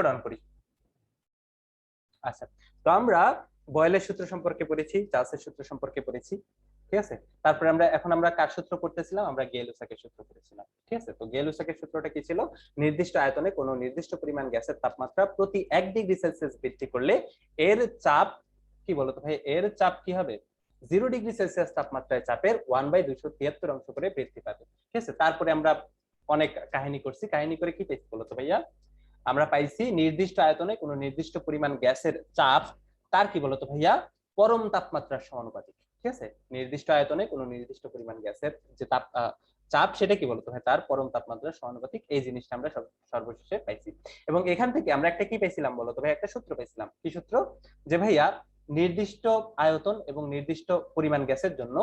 Down করি। আচ্ছা, তো আমরা বয়েলের সূত্র সম্পর্কে পড়েছি, চার্লসের সূত্র সম্পর্কে পড়েছি, ঠিক আছে। তারপরে আমরা কার সূত্র পড়তেছিলাম? আমরা গিয়ে-লুসাকের সূত্র পড়েছিলাম, ঠিক আছে। তো গিয়ে-লুসাকের সূত্রটা কি ছিল? নির্দিষ্ট আয়তনে কোনো নির্দিষ্ট পরিমাণ গ্যাসের তাপমাত্রা প্রতি 1 ডিগ্রি সেলসিয়াস বৃদ্ধি করলে এর চাপ কি বলতো ভাই? এর চাপ কি হবে? 0 ডিগ্রি সেলসিয়াস তাপমাত্রায় চাপের 1/273 অংশ করে বৃদ্ধি পাবে, ঠিক আছে। তারপরে আমরা অনেক কাহিনী করছি, কাহিনী করে কি পেয়েছি বলতো ভাইয়া? আমরা পাইছি নির্দিষ্ট আয়তনে কোনো নির্দিষ্ট পরিমাণ গ্যাসের চাপ তার কি বলতো ভাইয়া? পরম তাপমাত্রার সমানুপাতিক, ঠিক আছে। নির্দিষ্ট আয়তনে কোনো নির্দিষ্ট পরিমাণ গ্যাসের যে চাপ সেটা কি বলতো ভাই? তার পরম তাপমাত্রার সমানুপাতিক। এই জিনিসটা আমরা সর্বশেষে পাইছি। এবং এখান থেকে আমরা একটা কি পাইছিলাম বলতো ভাই? একটা সূত্র পাইছিলাম। কি সূত্র? যে ভাইয়া নির্দিষ্ট আয়তন এবং নির্দিষ্ট পরিমাণ গ্যাসের জন্য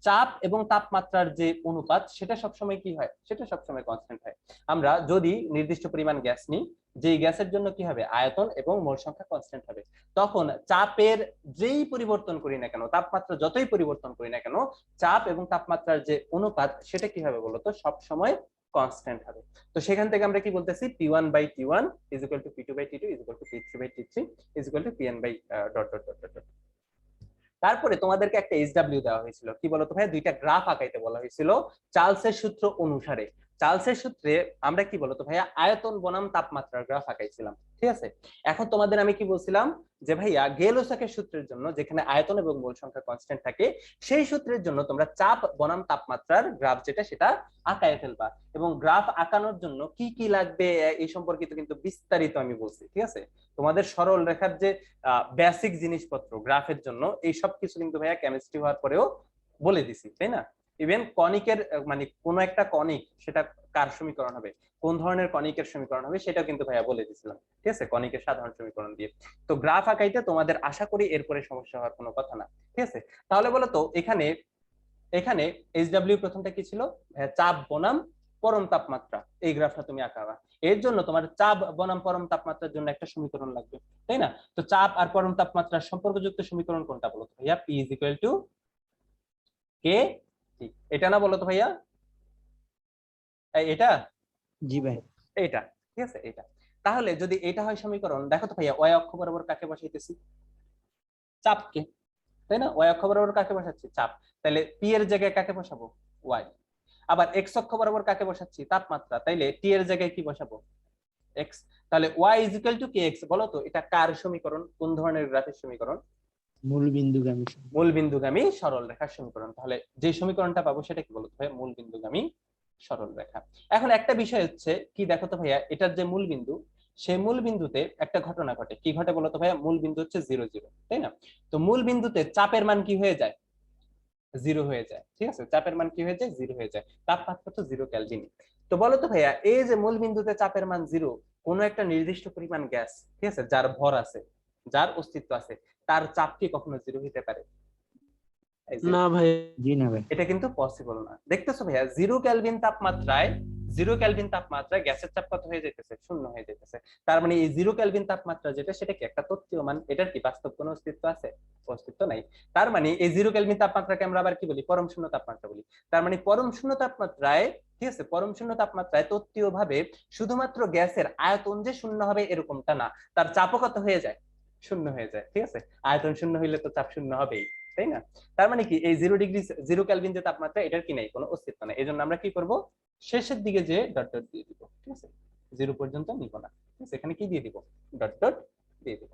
চাপ এবং তাপমাত্রার যে অনুপাত সেটা সবসময় কি হয়? সেটা সবসময় কনস্ট্যান্ট হয়। আমরা যদি নির্দিষ্ট পরিমাণ গ্যাস নিই, যেই গ্যাসের জন্য কি হবে? আয়তন এবং মোল সংখ্যা কনস্ট্যান্ট হবে, তখন চাপের যেই পরিবর্তন করি না কেন, তাপমাত্রা যতই পরিবর্তন করি না কেন, চাপ এবং তাপমাত্রার যে অনুপাত সেটা কি হবে বলতো? সবসময় কনস্ট্যান্ট হবে। তো সেখান থেকে আমরা কি বলতেছি? P1/T1 is equal to P2/T2 is equal to P3/T3 is equal to Pn by dot dot dot dot. তারপরে তোমাদেরকে একটা SW দেওয়া হয়েছিল, কি বলতো ভাই? দুইটা গ্রাফ আঁকাইতে বলা হয়েছিল চার্লসের সূত্র অনুসারে। চার্লসের সূত্রে আমরা কি বলতো ভাইয়া? আয়তন বনাম তাপমাত্রার গ্রাফ আঁকাইছিলাম, ঠিক আছে। এখন তোমাদের আমি কি বলছিলাম? যে ভাইয়া গেলোসাকের সূত্রের জন্য যেখানে আয়তন এবং মোল সংখ্যা কনস্ট্যান্ট থাকে, সেই সূত্রের জন্য তোমরা চাপ বনাম তাপমাত্রার গ্রাফ যেটা সেটা আঁকায় ফেলবা। এবং গ্রাফ আঁকানোর জন্য কি কি লাগবে এই সম্পর্কিত কিন্তু বিস্তারিত আমি বলছি, ঠিক আছে। তোমাদের সরল রেখার যে বেসিক জিনিসপত্র গ্রাফের জন্য এই সব কিছু কিন্তু ভাইয়া কেমিস্ট্রি হওয়ার পরেও বলে দিছি, তাই না? ইভেন কনিকের মানে কোন একটা কনিক সেটা কার সমীকরণ হবে, কোন ধরনের কনিকের সমীকরণ হবে সেটাও কিন্তু ভাইয়া বলে দিছিলাম, ঠিক আছে, কনিকের সাধারণ সমীকরণ দিয়ে। তো গ্রাফ আঁকাইতে তোমাদের আশা করি এরপরে সমস্যা হওয়ার কোনো কথা না, ঠিক আছে। তাহলে বলো তো এখানে এখানে SW প্রথমটা কি ছিল? চাপ বনাম পরম তাপমাত্রা। এই গ্রাফটা তুমি আঁকাবা। এর জন্য তোমার চাপ বনাম পরম তাপমাত্রার জন্য একটা সমীকরণ লাগবে, তাই না? তো চাপ আর পরম তাপমাত্রার সম্পর্কযুক্ত সমীকরণ কোনটা বলো তো ভাইয়া? P is equal to K T, এটা না বলো তো ভাইয়া? এটা? জি ভাই। এইটা, ঠিক আছে, এটা। তাহলে যদি এটা হয় সমীকরণ, দেখো তো ভাইয়া y অক্ষ বরাবর কাকে বসাইতেছি? চাপকে, তাই না? y অক্ষ বরাবর কাকে বসাচ্ছি? চাপ। তাহলে p এর জায়গায় কাকে বসাবো? y। আবার x অক্ষ বরাবর কাকে বসাচ্ছি? তাপমাত্রা। তাইলে t এর জায়গায় কি বসাবো? x। তাহলে y is equal to kx। বলো তো এটা কার সমীকরণ? কোন ধরনের গ্রাফের সমীকরণ? মূল বিন্দুগামী। মূল বিন্দুগামী সরল রেখার সমীকরণ। তাহলে যে সমীকরণটা পাবো সেটা কি বলতো ভাই? মূল বিন্দুগামী সরল রেখা। এখন একটা বিষয় হচ্ছে কি, দেখো তো ভাইয়া, এটার যে মূল বিন্দু, সেই মূল বিন্দুতে একটা ঘটনা ঘটে। কি ঘটে বলতো ভাইয়া? মূল বিন্দু হচ্ছে 0 0, তাই না? তো মূল বিন্দুতে চাপের মান কি হয়ে যায়? 0 হয়ে যায়, ঠিক আছে। চাপের মান কি হয়ে যায়? 0 হয়ে যায়। তাপমাত্রা তো 0 কেলভিন। তো বলো তো ভাইয়া, এই যে মূল বিন্দুতে চাপের মান 0, কোন একটা নির্দিষ্ট পরিমাণ গ্যাস, ঠিক আছে, যার ভর আছে, যার অস্তিত্ব আছে, তার চাপ কি কখনো 0 হতে পারে? না ভাই, জি না ভাই। এটা কিন্তু পসিবল না। দেখতেছো ভাইয়া, 0 কেলভিন তাপমাত্রায় গ্যাসের চাপ কত হয়ে যাইতেছে? 0 হয়ে যাইতেছে। তার মানে এই 0 কেলভিন তাপমাত্রা যেটা, সেটা কি একটা তত্ত্বীয় মান? এটার কি বাস্তব কোনো অস্তিত্ব আছে? অস্তিত্ব নাই। তার মানে এই 0 কেলভিন তাপমাত্রাকে আমরা আবার কি বলি? পরম শূন্য তাপমাত্রা বলি। তার মানে পরম শূন্য তাপমাত্রায়, ঠিক আছে, পরম শূন্য তাপমাত্রায় তত্ত্বীয় ভাবে শুধুমাত্র গ্যাসের আয়তন যে 0 হবে এরকমটা না, তার চাপও কত হয়ে যায়? 0 হয়ে যায়, ঠিক আছে। আয়তন 0 হইলে তো চাপ 0 হবেই, তাই না? তার মানে কি এই 0 কেলভিন যে তাপমাত্রা, এটার কি নাই? কোনো অস্তিত্ব নাই। এই জন্য আমরা কি করব? শেষের দিকে যে ডট ডট দিয়ে দিব, ঠিক আছে। 0 পর্যন্ত নিব না, ঠিক আছে। এখানে কি দিয়ে দিব? ডট ডট দিয়ে দিব,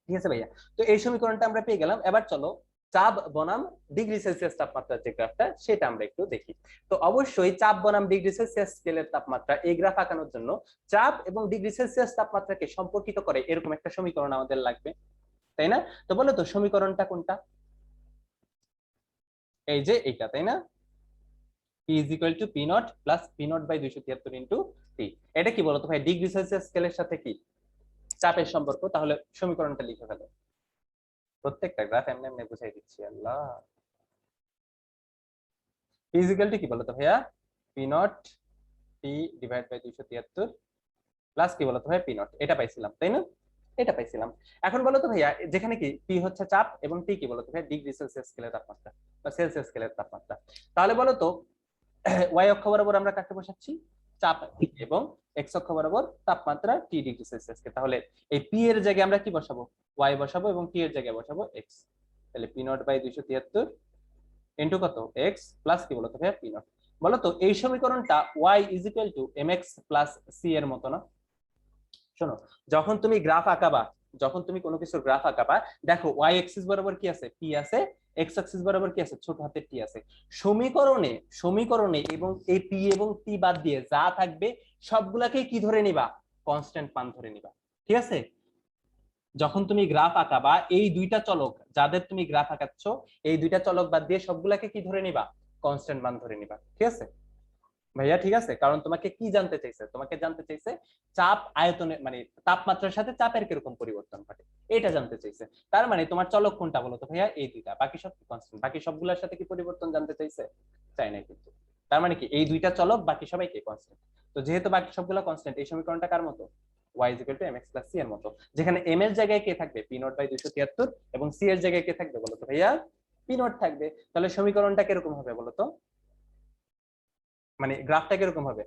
ঠিক আছে ভাইয়া। তো এই সমীকরণটা আমরা পেয়ে গেলাম। এবার চলো চাপ বনাম ডিগ্রি সেলসিয়াস তাপমাত্রার যে গ্রাফটা, সেটা আমরা একটু দেখি। তো অবশ্যই চাপ বনাম ডিগ্রি সেলসিয়াস স্কেলের তাপমাত্রা, এই গ্রাফ আঁকানোর জন্য চাপ এবং ডিগ্রি সেলসিয়াস তাপমাত্রাকে সম্পর্কিত করে এরকম একটা সমীকরণ আমাদের লাগবে, তাই না? তো বলো তো সমীকরণটা কোনটা? এই যে এইটা, তাই না? P is equal to P naught plus P naught by 273 into T। এটা কি বলতো ভাই? ডিগ্রি সেলসিয়াস স্কেলের সাথে কি চাপের সম্পর্ক। তাহলে সমীকরণটা লিখে ফেলো। প্রত্যেকটা গ্রাফ এমনি এমনি বুঝাই দিচ্ছি। আল্লাহ। P is equal to কি বলতো ভাইয়া? P naught T divide by 273 plus কি বলতো ভাই? P naught। এটা পাইছিলাম, তাই না? এটা পাইছিলাম। এখন বলো তো ভাইয়া, যেখানে কি P হচ্ছে চাপ এবং T কি বলতো ভাই? ডিগ্রি সেলসিয়াস স্কেলের তাপমাত্রা বা সেলসিয়াস স্কেলের তাপমাত্রা। তাহলে বলো তো y অক্ষ বরাবর আমরা কাকে বসাচ্ছি? চাপ এবং এক্স অক্ষ বরাবর তাপমাত্রা টি ডিগ্রি সেলসিয়াস কে। তাহলে এই পি এর জায়গায় আমরা কি বসাবো, ওয়াই বসাবো এবং টি এর জায়গায় বসাবো এক্স। তাহলে পি নট বাই 273 ইন্টু কত এক্স প্লাস কি বলতো ভাইয়া পি নট। বলতো এই সমীকরণটা Y is equal to M X plus C এর মতো না? শোনো, যখন তুমি গ্রাফ আঁকাবা, যখন তুমি কোনো কিছুর গ্রাফ আঁকাবা, দেখো ওয়াই এক্সিস বরাবর কি আছে, পি আছে, এক্স অ্যাক্সিস বরাবর কি আছে, ছোট হাতের টি আছে। সমীকরণে সমীকরণে এবং এই পি এবং টি বাদ দিয়ে যা থাকবে সবগুলাকে কি ধরে নিবা, কনস্ট্যান্ট মান ধরে নিবা। ঠিক আছে? যখন তুমি গ্রাফ আঁকাবা এই দুইটা চলক যাদের তুমি গ্রাফ আঁকাচ্ছ, এই দুইটা চলক বাদ দিয়ে সবগুলাকে কি ধরে নিবা, কনস্ট্যান্ট মান ধরে নিবা। ঠিক আছে ভাইয়া? ঠিক আছে, কারণ তোমাকে কি জানতে চাইছে, তোমাকে জানতে চাইছে চাপ আয়তনে মানে তাপমাত্রার সাথে চাপের কিরকম পরিবর্তন ঘটে, এটা জানতে চাইছে। তার মানে তোমার চলক কোনটা বলো তো ভাইয়া, এই দুইটা, বাকি সব কনস্ট্যান্ট। বাকি সবগুলোর সাথে কি পরিবর্তন জানতে চাইছে, চাই না কিন্তু। তার মানে কি এই দুইটা চলক, বাকি সবাই কি কনস্ট্যান্ট। তো যেহেতু বাকি সবগুলো কনস্ট্যান্ট, এই সমীকরণটা কার মতো, y = mx + c এর মতো, যেখানে m এর জায়গায় কে থাকবে, p0 / 273 এবং c এর জায়গায় কে থাকবে বলো তো ভাইয়া, p0 থাকবে। তাহলে সমীকরণটা কিরকম হবে বলো তো, মানে গ্রাফটা কিরকম হবে?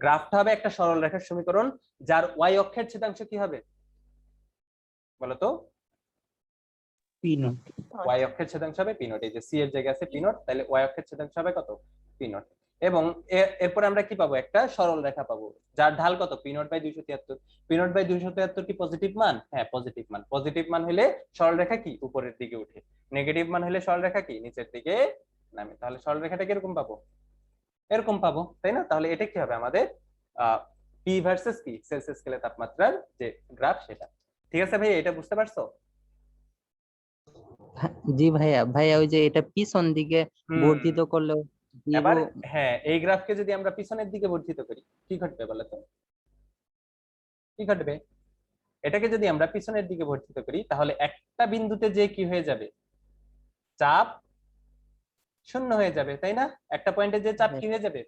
গ্রাফটা হবে একটা সরল রেখার সমীকরণ যার y অক্ষের ছেদাংশ কি হবে বলতো, পি নট। y অক্ষের ছেদাংশ হবে p0। এই যে c এর জায়গায় আছে p0, তাহলে y অক্ষের ছেদাংশ হবে কত, p0। এবং এরপর আমরা কি পাবো, একটা সরল রেখা পাবো যার ঢাল কত, p0 / 273। p0 / 273 কি পজিটিভ মান? হ্যাঁ পজিটিভ মান। পজিটিভ মান হলে সরল রেখা কি উপরের দিকে উঠে, নেগেটিভ মান হলে সরল রেখা কি নিচের দিকে নামে। তাহলে সরল রেখাটা কিরকম পাবো, এরকম পাবো, তাই না? তাহলে এটা কি হবে আমাদের পি ভার্সেস পি, সেলসিয়াস স্কেলে তাপমাত্রার যে গ্রাফ সেটা। ঠিক আছে ভাই, এটা বুঝতে পারছো? জি ভাইয়া, ভাইয়া ওই যে এটা পিছন দিকে বর্ধিত করলেও এবার হ্যাঁ, এই গ্রাফকে যদি আমরা পিছনের দিকে বর্ধিত করি কি ঘটবে বলো তো, কি ঘটবে? এটাকে যদি আমরা পিছনের দিকে বর্ধিত করি তাহলে একটা বিন্দুতে যে কি হয়ে যাবে, চাপ শূন্য হয়ে যাবে, তাই না? একটা পয়েন্টে যে চাপ কি হয়ে যাবে,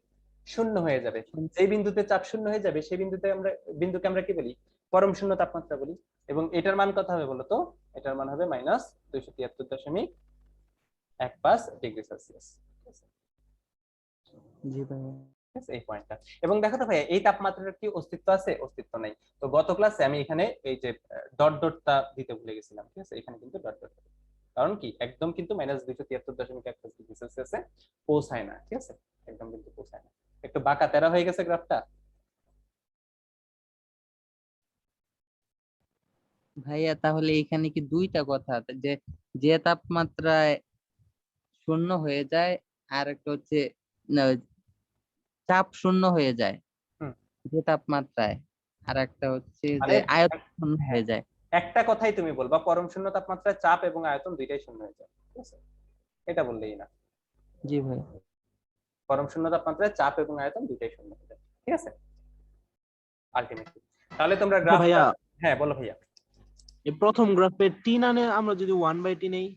শূন্য হয়ে যাবে। যেই বিন্দুতে চাপ শূন্য হয়ে যাবে সেই বিন্দুকে আমরা কি বলি, পরম শূন্য তাপমাত্রা বলি। এবং এটার মান কত হবে বলতো, এটার মান হবে -273.15 ডিগ্রি সেলসিয়াস। জি ভাইয়া। এই পয়েন্টটা। এবং দেখো তো ভাইয়া, এই তাপমাত্রার কি অস্তিত্ব আছে, অস্তিত্ব নাই। তো গত ক্লাসে আমি এখানে এই যে ডট ডটটা দিতে ভুলে গেছিলাম। ঠিক আছে, এখানে কিন্তু ডট ডট, কারণ কি একদম কিন্তু -273.15 ডিগ্রি সেলসিয়াসে পৌঁছায় না। ঠিক আছে, একদম কিন্তু পৌঁছায় না, একটু বাঁকা তেরা হয়ে গেছে গ্রাফটা। ভাইয়া তাহলে এখানে কি দুইটা কথা, যে যে তাপমাত্রায় শূন্য হয়ে যায়, আর একটা হচ্ছে চাপ শূন্য হয়ে যায় হুম, যে তাপমাত্রায়, আর একটা হচ্ছে যে তাহলে আয়তন শূন্য হ্যাঁ, হয়ে যায়। একটা কথাই তুমি বলবা, পরম শূন্য তাপমাত্রায় চাপ এবং আয়তন দুইটাই শূন্য হয়ে যায়। ঠিক আছে, এটা বললেই না, জি ভাই। পরম শূন্য তাপমাত্রায় চাপ এবং আয়তন দুইটাই শূন্য হয়ে যায়। ঠিক আছে আলটিমেটলি। তাহলে তোমরা আচ্ছা গ্রাফটা, ভাইয়া, হ্যাঁ বলো ভাইয়া। এই প্রথম গ্রাফে টি নানে আমরা যদি 1/t নেই,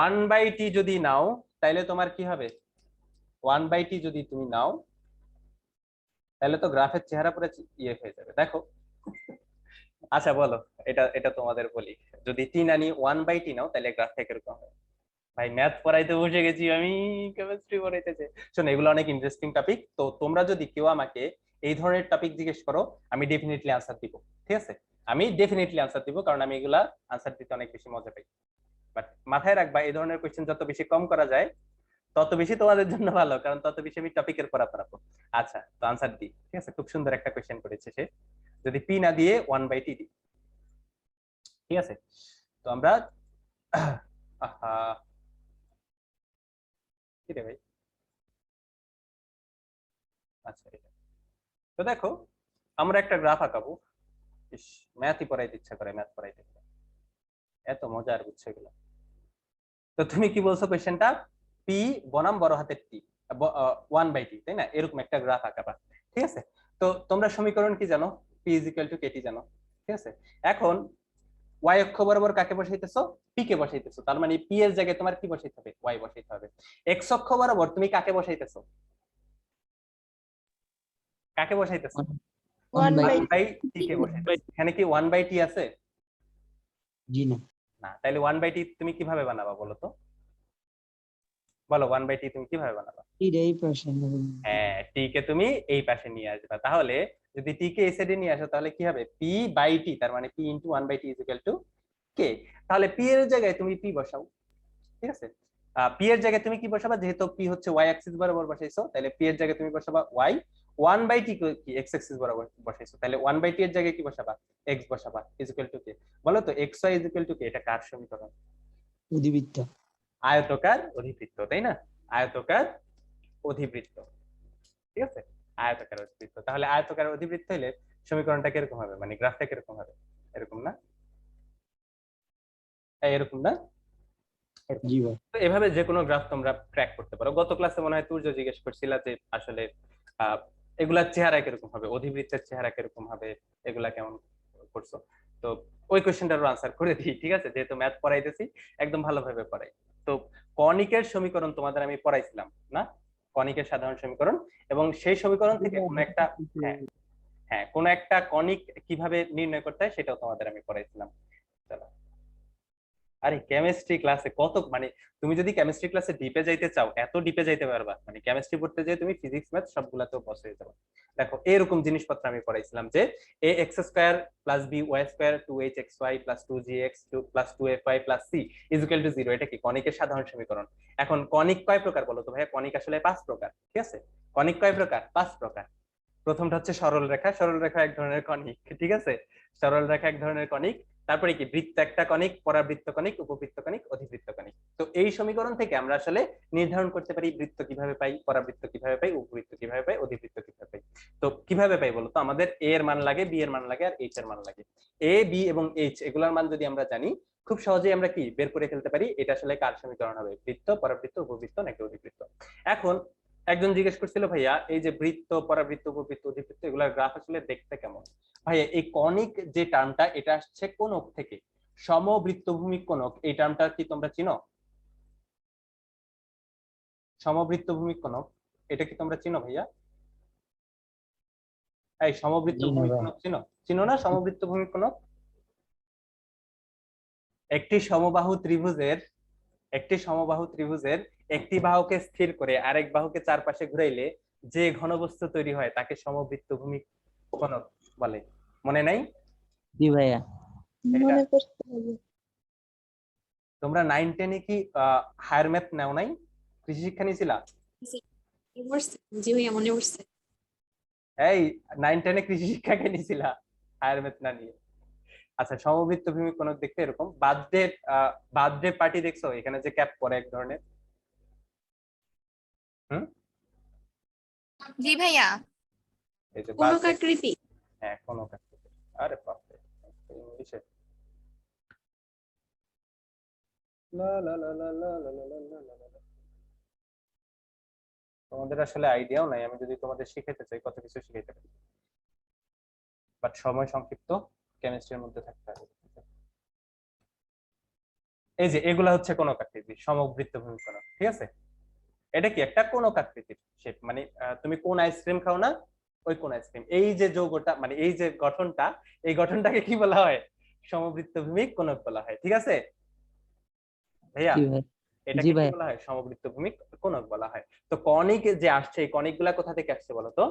1/t যদি নাও তাহলে তোমার কি হবে, 1/t যদি তুমি নাও তাহলে তো গ্রাফের চেহারা পুরো ইয়ে হয়ে যাবে। দেখো, আচ্ছা বলো, এটা এটা তোমাদের বলি, যদি টি না নিয়ে 1/t নাও তাহলে গ্রাফটা কিরকম হবে? ভাই ম্যাথ পড়াইতে বসে গেছি আমি, কেমিস্ট্রি পড়াইতেছে। শোনো, এগুলো অনেক ইন্টারেস্টিং টপিক। তো তোমরা যদি কেউ আমাকে এই ধরনের টপিক জিজ্ঞেস করো আমি ডেফিনেটলি আনসার দিব। ঠিক আছে, আমি ডেফিনেটলি আনসার দিব, কারণ আমি এগুলা আনসার দিতে অনেক বেশি মজা পাই। বাট মাথায় রাখবা, এই ধরনের কোয়েশ্চেন যত বেশি কম করা যায় তত বেশি তোমাদের জন্য ভালো, কারণ তত বেশি আমি টপিকের পড়া পড়াবো। আচ্ছা, তো আনসার দিই। ঠিক আছে, খুব সুন্দর একটা কোয়েশ্চেন করেছে সে, যদি পি না দিয়ে 1/t দিই। ঠিক আছে, তো আমরা আহা, কি রে ভাই, আচ্ছা এটা। তো দেখো, আমরা একটা গ্রাফ আঁকাবো। ইস, ম্যাথই পড়াইতে ইচ্ছা করে, ম্যাথ পড়াইতে এত মজার, বুঝছো এগুলো। তো তুমি কি বলছো কোয়েশ্চেনটা, পি বনাম বড় হাতের টি 1/t, তাই না? এরকম একটা গ্রাফ আঁকাবা। ঠিক আছে, তো তোমরা সমীকরণ কি জানো, P is equal to K T জানো। ঠিক আছে, এখন ওয়াই অক্ষ বরাবর কাকে বসাইতেছো, পি কে বসাইতেছো। তার মানে পি এর জায়গায় তোমার কি বসাইতে হবে, ওয়াই বসাইতে হবে। এক্স অক্ষ বরাবর তুমি কাকে বসাইতেছো, কাকে বসাইতেছো, 1/t কে বসাইতেছো। এখানে কি 1/t আছে? জি না। না, তাহলে 1/t তুমি কিভাবে বানাবা বলো তো? বলো 1/t তুমি কিভাবে বানাবা? এটাই পাশে নেব। হ্যাঁ, টি কে তুমি এই পাশে নিয়ে আসবা। তাহলে যদি টি কে এই সাইডে নিয়ে আসো তাহলে কি হবে? পি বাই টি, তার মানে P into 1/t is equal to K. তাহলে পি এর জায়গায় তুমি পি বসাও, ঠিক আছে? পি এর জায়গায় তুমি কি বসাবা? যেহেতু পি হচ্ছে ওয়াই অ্যাক্সিস বরাবর বসাইছো, তাহলে পি এর জায়গায় তুমি বসাবা ওয়াই, 1/t কি এক্স অ্যাক্সিস বরাবর বসাইছো, তাহলে 1/t এর জায়গায় কি বসাবা? এক্স বসাবা, ইজ ইকুয়াল টু কে। বলো তো X Y is equal to K, এটা কার সমীকরণ? অধিবৃত্ত। আয়তকার অধিবৃত্ত, তাই না? আয়তকার অধিবৃত্ত, ঠিক আছে? আয়তকার অধিবৃত্ত। তাহলে আয়তকার অধিবৃত্ত হলে সমীকরণটা কিরকম হবে, মানে গ্রাফটা কিরকম হবে? এরকম না? এরকম না? এরকম। জি ভাই। তো এভাবে যে কোনো গ্রাফ তোমরা ট্র্যাক করতে পারো। গত ক্লাসে মনে হয় তুর্য জিজ্ঞেস করছিলা যে আসলে এগুলার চেহারা কিরকম হবে, অধিবৃত্তের চেহারা কিরকম হবে, এগুলা কেমন করছো। তো ওই কোশ্চেনটারও আনসার করে দিই, ঠিক আছে? যেহেতু ম্যাথ পড়াইতেছি, একদম ভালোভাবে পড়াই। তো কনিকের সমীকরণ তোমাদের আমি পড়াইছিলাম না, কনিকের সাধারণ সমীকরণ, এবং সেই সমীকরণ থেকে কোনো একটা, হ্যাঁ হ্যাঁ, কোন একটা কনিক কিভাবে নির্ণয় করতে হয় সেটাও তোমাদের আমি পড়াইছিলাম। চলো। আরে কেমিস্ট্রি ক্লাসে কত, মানে তুমি যদি কেমিস্ট্রি ক্লাসে ডিপে যাইতে চাও এত ডিপে যাইতে পারবা, মানে কেমিস্ট্রি পড়তে যেয়ে তুমি ফিজিক্স ম্যাথ সবগুলাতেও বস হয়ে যাবে। দেখো এরকম জিনিসপত্র আমি পড়াইছিলাম যে a X square plus B Y square 2h(xy) plus 2gx plus 2fy plus c is equal to 0, এটা কি কনিকের সাধারণ সমীকরণ। এখন কনিক কয় প্রকার বলো তো ভাইয়া? কনিক আসলে 5 প্রকার, ঠিক আছে? কনিক কয় প্রকার? 5 প্রকার। প্রথমটা হচ্ছে সরল রেখা, সরল রেখা এক ধরনের কনিক, ঠিক আছে? সরল রেখা এক ধরনের কনিক। তারপরে কি? বৃত্ত একটা কনিক, পরাবৃত্ত কনিক, উপবৃত্ত কনিক, অধিবৃত্ত কনিক। তো এই সমীকরণ থেকে আমরা আসলে নির্ধারণ করতে পারি বৃত্ত কিভাবে পাই, পরাবৃত্ত কিভাবে পাই, উপবৃত্ত কিভাবে পাই, অধিবৃত্ত কিভাবে পাই। তো কিভাবে পাই বলতো? আমাদের এ এর মান লাগে, বি এর মান লাগে, আর এইচ এর মান লাগে। এ, বি এবং এইচ এগুলোর মান যদি আমরা জানি, খুব সহজেই আমরা কি বের করে ফেলতে পারি এটা আসলে কার সমীকরণ হবে, বৃত্ত, পরাবৃত্ত, উপবৃত্ত নাকি অধিবৃত্ত। এখন একজন জিজ্ঞেস করছিল, ভাইয়া এই যে বৃত্ত, পরাবৃত্ত, উপবৃত্ত, অধিবৃত্ত এগুলোর গ্রাফ আসলে দেখতে কেমন? ভাইয়া এই কনিক যে টার্মটা, এটা আসছে কোনক থেকে, সমবৃত্তভূমি কোনক। এই টার্মটা কি তোমরা চিনো? সমবৃত্তভূমি কোনক, এটা কি তোমরা চিনো ভাইয়া? এই জি না সমবৃত্তভূমি ভাই। কোনক চিনো? চিনো না সমবৃত্তভূমি কোনক? একটি সমবাহু ত্রিভুজের, একটি সমবাহু ত্রিভুজের একটি বাহুকে স্থির করে আরেক বাহুকে চারপাশে ঘুরাইলে যে ঘনবস্তু তৈরি হয় তাকে সমবৃত্তভূমি কোনক বলে। মনে নাই? জি ভাইয়া। এটা মনে করতে হবে। তোমরা 9-10 কি হায়ার ম্যাথ নাও নাই? কৃষি শিক্ষা নিয়েছিলা? জি ভাইয়া মনে পড়ছে। এই 9-10 কৃষি শিক্ষাকে নিয়েছিলা হায়ার ম্যাথ না নিয়ে? আচ্ছা, সমবৃত্তভূমি কোনক দেখতে এরকম। বার্থডে পার্টি দেখছো? এখানে যে ক্যাপ পরে এক ধরনের, হুম, জি ভাইয়া এই যে কোন বার্থডে, আকৃতি? হ্যাঁ কোনক আকৃতি। আরে বাপরে, ইংলিশে লা লা লা লা লা লা লা লা লা লা লা লা। তোমাদের আসলে আইডিয়াও নাই, আমি যদি তোমাদের শিখাইতে চাই কত কিছু শিখাইতে পারি, বাট সময় সংক্ষিপ্ত, কেমিস্ট্রির মধ্যে থাকতে হবে। এই যে এগুলা হচ্ছে কোনক আকৃতি, সমবৃত্তভূমি কোনক, ঠিক আছে? এটা কি একটা কোনক আকৃতির শেপ, মানে তুমি কোন আইসক্রিম খাও না, ওই কোন আইসক্রিম, এই যে যৌগটা মানে এই যে গঠনটা, এই গঠনটাকে কি বলা হয়? সমবৃত্তভূমি কোনক বলা হয়, ঠিক আছে ভাইয়া? জি ভাই। জি এটাকে কি ভাই। বলা হয়? সমবৃত্তভূমি কোনক বলা হয়। তো কনিক যে আসছে, এই কনিক গুলা কোথা থেকে আসছে বলতো?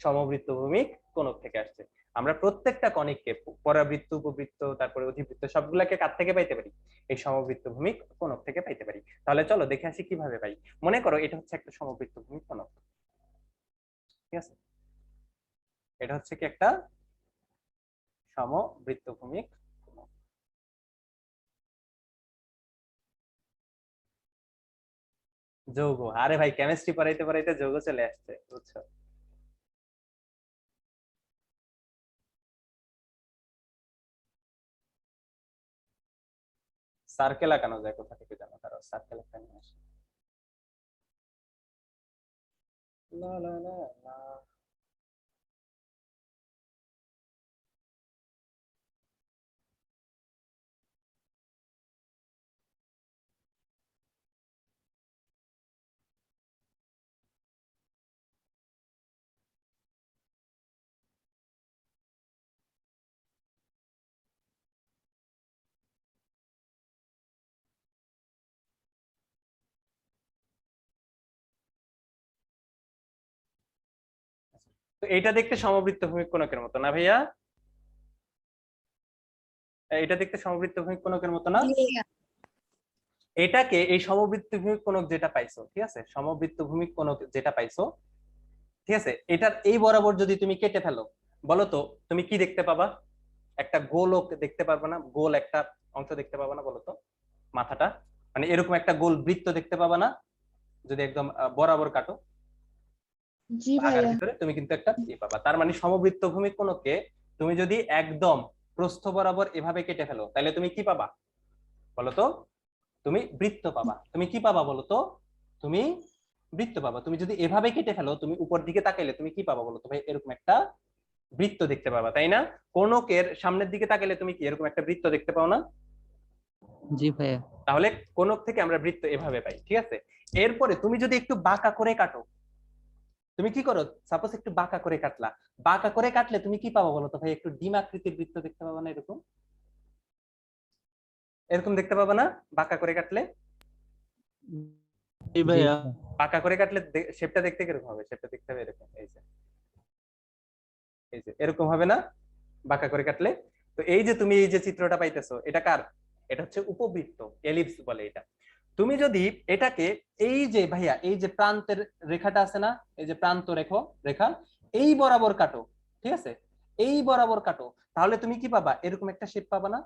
সমবৃত্তভূমি কোনক থেকে আসছে। আমরা প্রত্যেকটা কনিককে, পরাবৃত্ত, উপবৃত্ত, তারপরে অধিবৃত্ত, সবগুলাকে কার থেকে পাইতে পারি? এই সমবৃত্তভূমি কোনক থেকে পাইতে পারি। তাহলে চলো দেখে আসি কিভাবে পাই। মনে করো এটা হচ্ছে একটা সমবৃত্তভূমি কোনক, ঠিক আছে? এটা হচ্ছে কি একটা সমবৃত্তভূমি কোনক। যৌগ, আরে ভাই কেমিস্ট্রি পড়াইতে পড়াইতে যৌগ চলে আসছে, বুঝছো? সার্কেল আঁকানো যায় কোথা থেকে জানো? তারা সার্কেল একটা নিয়ে আসে। লা লা লা লা। তো এটা দেখতে সমবৃত্ত ভূমিক কোণকের মতো না ভাইয়া? এটা দেখতে সমবৃত্ত ভূমিক কোণকের মতো না? জি ভাইয়া। এটাকে এই সমবৃত্ত ভূমিক কোণক যেটা পাইছো, ঠিক আছে, সমবৃত্ত ভূমিক কোণক যেটা পাইছো, ঠিক আছে, এটার এই বরাবর যদি তুমি কেটে ফেলো, বলো তো তুমি কি দেখতে পাবা? একটা গোলক দেখতে পারবে না? গোল একটা অংশ দেখতে পাবা না বলো তো? মাথাটা মানে এরকম একটা গোল বৃত্ত দেখতে পাবা না যদি একদম বরাবর কাটো? জি আগার ভাইয়া। ভিতরে তুমি কিন্তু একটা পাবা। তার মানে সমবৃত্ত ভূমিক কোণকে তুমি যদি একদম প্রস্থ বরাবর এভাবে কেটে ফেলো, তাহলে তুমি কি পাবা বলতো? তুমি বৃত্ত পাবা। তুমি কি পাবা বলতো? তুমি বৃত্ত পাবা। তুমি যদি এভাবে কেটে ফেলো, তুমি উপর দিকে তাকাইলে তুমি কি পাবা বলতো ভাই? এরকম একটা বৃত্ত দেখতে পাবা, তাই না? কোণকের সামনের দিকে তাকাইলে তুমি কি এরকম একটা বৃত্ত দেখতে পাও না? জি ভাইয়া। তাহলে কোণক থেকে আমরা বৃত্ত এভাবে পাই, ঠিক আছে। এরপরে তুমি যদি একটু বাঁকা করে কাটো, তুমি কি করো? সাপোজ একটু বাঁকা করে কাটলা, বাঁকা করে কাটলে তুমি কি পাবো বলো তো ভাই? একটু ডিম আকৃতির বৃত্ত দেখতে পাবা না? এরকম এরকম দেখতে পাবা না বাঁকা করে কাটলে? জি জি ভাইয়া। ভাইয়া। বাঁকা করে কাটলে শেপটা দেখতে কিরকম হবে? শেপটা দেখতে হবে এরকম, এই যে এরকম হবে না বাঁকা করে কাটলে? তো এই যে তুমি এই যে চিত্রটা পাইতেছো, এটা কার? এটা হচ্ছে উপবৃত্ত, এলিপস বলে এটা। তুমি যদি এটাকে এই যে ভাইয়া এই যে প্রান্তের রেখাটা আছে না, এই যে প্রান্ত রেখা এই বরাবর কাটো, ঠিক আছে, এই বরাবর কাটো, তাহলে তুমি কি পাবা? এরকম একটা শেপ পাবা না?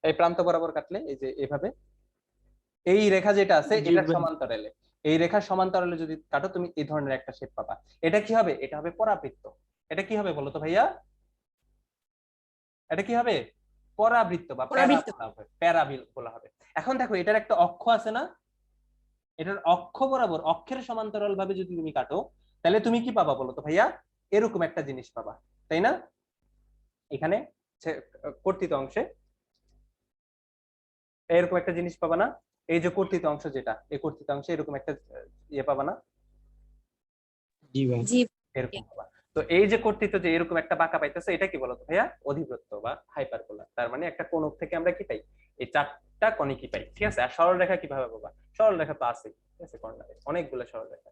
এই প্রান্ত বরাবর কাটলে এই যে এভাবে এই রেখা যেটা আছে জি এটার ভাই। সমান্তরালে, এই রেখার সমান্তরালে যদি কাটো তুমি এই ধরনের একটা শেপ পাবা। এটা কি হবে? এটা হবে পরাবৃত্ত। এটা কি হবে বলো তো ভাইয়া? এটা কি হবে? পরাবৃত্ত বা পরাবৃত্ত। প্যারাবিল বলা হবে। এখন দেখো এটার একটা অক্ষ আছে না, এটার অক্ষ বরাবর অক্ষের সমান্তরাল ভাবে যদি তুমি কাটো, তাহলে তুমি কি পাবা বলো তো ভাইয়া? এরকম একটা জিনিস পাবা, তাই না? এখানে কর্তিত অংশে এরকম একটা জিনিস পাবা না? এই যে কর্তিত অংশ যেটা, এই কর্তিত অংশে এরকম একটা ইয়ে পাবা না? জি ভাই। জি এরকম পাবা। তো এই যে কর্তৃত্ব যে এরকম একটা বাঁকা পাইতেছে, এটা কি বলতো ভাইয়া? অধিবৃত্ত বা হাইপারবোলা। তার মানে একটা কোণক থেকে আমরা কি পাই? এই চারটা কোণিকই পাই, ঠিক আছে। আর সরল রেখা কিভাবে পাবা? সরল রেখা তো আছে, ঠিক আছে, কর্নারে অনেকগুলো সরল রেখা।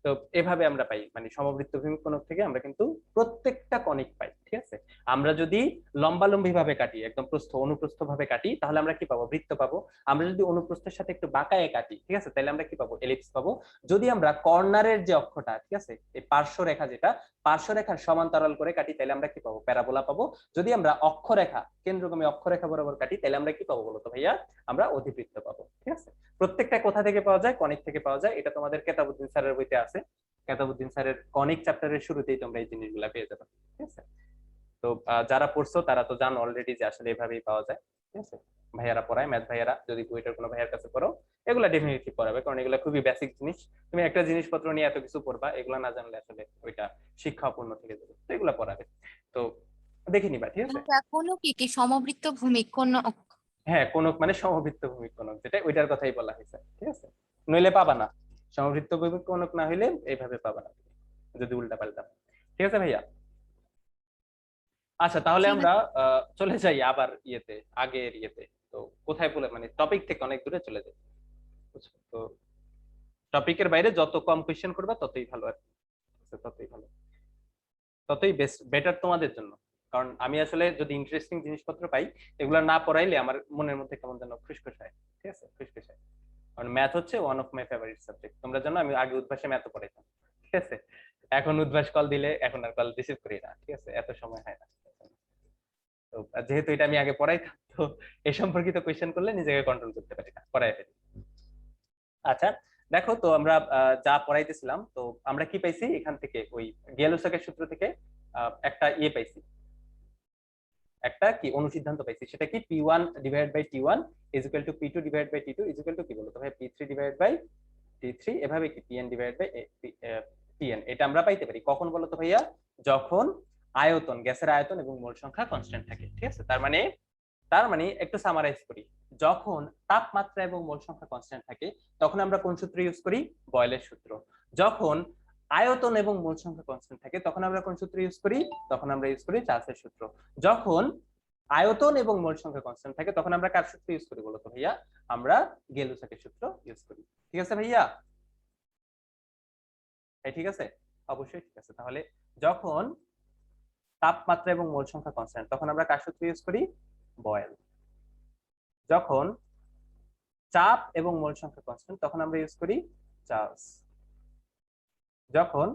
তো এভাবে আমরা পাই, মানে সমবৃত্ত ভূমিক কোণক থেকে আমরা কিন্তু প্রত্যেকটা কণিক পাই, ঠিক আছে। আমরা যদি লম্বালম্বি ভাবে কাটি, একদম প্রস্থ অনুপ্রস্থ ভাবে কাটি, তাহলে আমরা কি পাবো? বৃত্ত পাবো। আমরা যদি অনুপ্রস্থের সাথে একটু বাঁকায়ে কাটি, ঠিক আছে, তাহলে আমরা কি পাবো? এলিপস পাবো। যদি আমরা কর্নারের যে অক্ষটা, ঠিক আছে, এই পার্শ্ব রেখা যেটা, পার্শ্ব রেখার সমান্তরাল করে কাটি, তাহলে আমরা কি পাবো? প্যারাবোলা পাবো। যদি আমরা অক্ষরেখা কেন্দ্রগামী অক্ষরেখা বরাবর কাটি, তাহলে আমরা কি পাবো বলতো ভাইয়া? আমরা অধিবৃত্ত পাবো, ঠিক আছে। প্রত্যেকটা কোথা থেকে পাওয়া যায়? কনিক থেকে পাওয়া যায়। এটা তোমাদের কেতাবউদ্দিন স্যারের বইতে আছে। কেতাবউদ্দিন স্যারের কনিক চ্যাপ্টারের শুরুতেই তোমরা এই জিনিসগুলো পেয়ে যাবে, ঠিক আছে। তো যারা পড়ছো তারা তো জানো অলরেডি যে আসলে এভাবেই পাওয়া যায়, ঠিক আছে। ভাইয়ারা পড়ায়, ম্যাথ ভাইয়ারা, যদি বইটার কোনো ভাইয়ার কাছে পড়ো, এগুলা ডেফিনেটলি পড়াবে, কারণ এগুলা খুবই বেসিক জিনিস। তুমি একটা জিনিসপত্র নিয়ে এত কিছু পড়বা, এগুলা না জানলে আসলে ওইটা শিক্ষা অপূর্ণ থেকে যাবে। তো এগুলা পড়াবে। তো দেখে নিবা, ঠিক আছে। কোনো কি সমবৃত্ত ভূমিক কোন? হ্যাঁ, কোণক মানে সমবৃত্ত ভূমিক কোণক, যেটা ওইটার কথাই বলা হয়েছে, ঠিক আছে। নইলে পাবা না, সমবৃত্ত ভূমিক কোণক না হইলে এইভাবে পাবা না যদি উল্টা পাল্টা, ঠিক আছে ভাইয়া। আচ্ছা, তাহলে জি আমরা চলে যাই আবার ইয়েতে, আগের ইয়েতে। তো কোথায় বলে, মানে টপিক থেকে অনেক দূরে চলে যাই, বুঝছো তো। টপিকের বাইরে যত কম কোয়েশ্চেন করবা ততই ভালো, আর ততই ভালো, ততই বেস্ট, বেটার তোমাদের জন্য। কারণ আমি আসলে যদি ইন্টারেস্টিং জিনিসপত্র পাই, এগুলো না পড়াইলে আমার মনের মধ্যে কেমন যেন খুশখুশ হয়, ঠিক আছে, খুশখুশ হয়। কারণ ম্যাথ হচ্ছে one of my favourite subject. তোমরা জানো আমি আগে উদ্ভাসে ম্যাথ পড়াইতাম, ঠিক আছে। এখন উদ্ভাস কল দিলে এখন আর কল রিসিভ করি না, ঠিক আছে, এত সময় হয় না। তো যেহেতু এটা আমি আগে পড়াইতাম, তো এই সম্পর্কিত কোয়েশ্চেন করলে নিজেকে কন্ট্রোল করতে পারি না, পড়াই ফেলি। আচ্ছা, দেখো তো আমরা যা পড়াইতেছিলাম, তো আমরা কি পাইছি এখান থেকে? ওই গেলোসাকের সূত্র থেকে একটা ইয়ে পাইছি, একটা কি অনুসিদ্ধান্ত পাইছি। সেটা কি? P1 divided by T1 is equal to P2 divided by T2 is equal to কি বলতো ভাই? P3 ডিভাইডেড বাই T3, এভাবে কি Pn ডিভাইডেড বাই Pn। এটা আমরা পাইতে পারি কখন বলতো ভাইয়া? যখন আয়তন, গ্যাসের আয়তন এবং মোল সংখ্যা কনস্ট্যান্ট থাকে, ঠিক আছে। তার মানে একটু সামারাইজ করি, যখন তাপমাত্রা এবং মোল সংখ্যা কনস্ট্যান্ট থাকে তখন আমরা কোন সূত্র ইউজ করি? বয়েলের সূত্র। যখন আয়তন এবং মোল সংখ্যা কনস্ট্যান্ট থাকে তখন আমরা কোন সূত্র ইউজ করি? তখন আমরা ইউজ করি চার্লসের সূত্র। যখন আয়তন এবং মোল সংখ্যা কনস্ট্যান্ট থাকে তখন আমরা কার সূত্র ইউজ করি বলতো ভাইয়া? আমরা গেলুসাকের সূত্র ইউজ করি, ঠিক আছে ভাইয়া। ঠিক আছে, অবশ্যই ঠিক আছে। তাহলে যখন তাপমাত্রা এবং মোল সংখ্যা কনস্ট্যান্ট তখন আমরা কার সূত্র ইউজ করি? বয়েল। যখন চাপ এবং মোল সংখ্যা কনস্ট্যান্ট তখন আমরা ইউজ করি চার্লস। যখন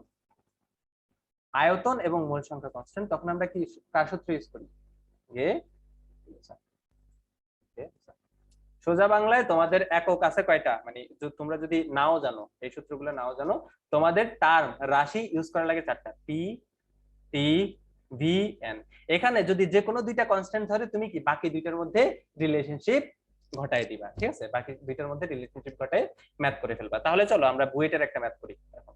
আয়তন এবং মোল সংখ্যা কনস্ট্যান্ট তখন আমরা কি কার সূত্র ইউজ করি? গে। সোজা বাংলায় তোমাদের একক আছে কয়টা, মানে তোমরা যদি নাও জানো, এই সূত্রগুলো নাও জানো, তোমাদের টার্ম রাশি ইউজ করা লাগে 4টা, পি, টি, ভি, এন। এখানে যদি যে কোনো দুইটা কনস্ট্যান্ট ধরে তুমি কি বাকি দুইটার মধ্যে রিলেশনশিপ ঘটাই দিবা, ঠিক আছে? বাকি দুইটার মধ্যে রিলেশনশিপ ঘটাই ম্যাথ করে ফেলবা। তাহলে চলো আমরা বুয়েটের একটা ম্যাথ করি এখন।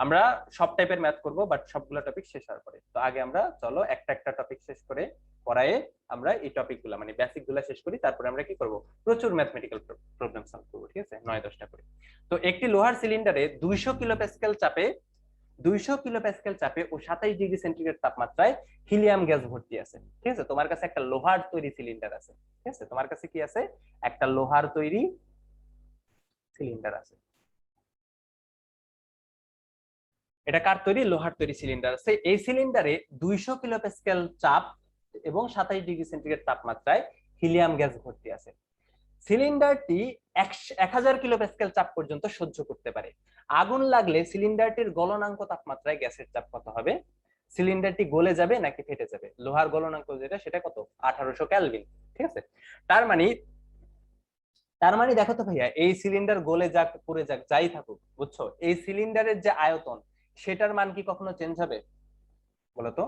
আমরা সব টাইপের ম্যাথ করব, বাট সবগুলো টপিক শেষ হওয়ার পরে। তো আগে আমরা চলো একটা একটা টপিক শেষ করে পড়ায়ে আমরা এই টপিকগুলো মানে বেসিক গুলা শেষ করি, তারপরে আমরা কি করব? প্রচুর ম্যাথমেটিক্যাল প্রবলেম সলভ করব, ঠিক আছে? 9-10টা করে। তো একটি লোহার সিলিন্ডারে 200 কিলোপ্যাসকেল চাপে 200 কিলোপ্যাসকেল চাপে ও 27 ডিগ্রি সেন্টিগ্রেড তাপমাত্রায় হিলিয়াম গ্যাস ভর্তি আছে, ঠিক আছে? তোমার কাছে একটা লোহার তৈরি সিলিন্ডার আছে, ঠিক আছে? তোমার কাছে কি আছে? একটা লোহার তৈরি সিলিন্ডার আছে। এটা কার তৈরি? লোহার তৈরি সিলিন্ডার আছে। এই সিলিন্ডারে 200 কিলোপ্যাসকেল চাপ এবং 27 ডিগ্রি সেন্টিগ্রেড তাপমাত্রায় হিলিয়াম গ্যাস ভর্তি আছে। সিলিন্ডারটি 1000 কিলোপ্যাসকেল চাপ পর্যন্ত সহ্য করতে পারে। আগুন লাগলে সিলিন্ডারটির গলনাঙ্ক তাপমাত্রায় গ্যাসের চাপ কত হবে? সিলিন্ডারটি গলে যাবে নাকি ফেটে যাবে? লোহার গলনাঙ্ক যেটা সেটা কত? 1800 কেলভিন, ঠিক আছে? তার মানে দেখো তো ভাইয়া, এই সিলিন্ডার গলে যাক পুড়ে যাক যাই থাকুক, বুঝছো, এই সিলিন্ডারের যে আয়তন সেটার মান কি কখনো চেঞ্জ হবে? বলতো,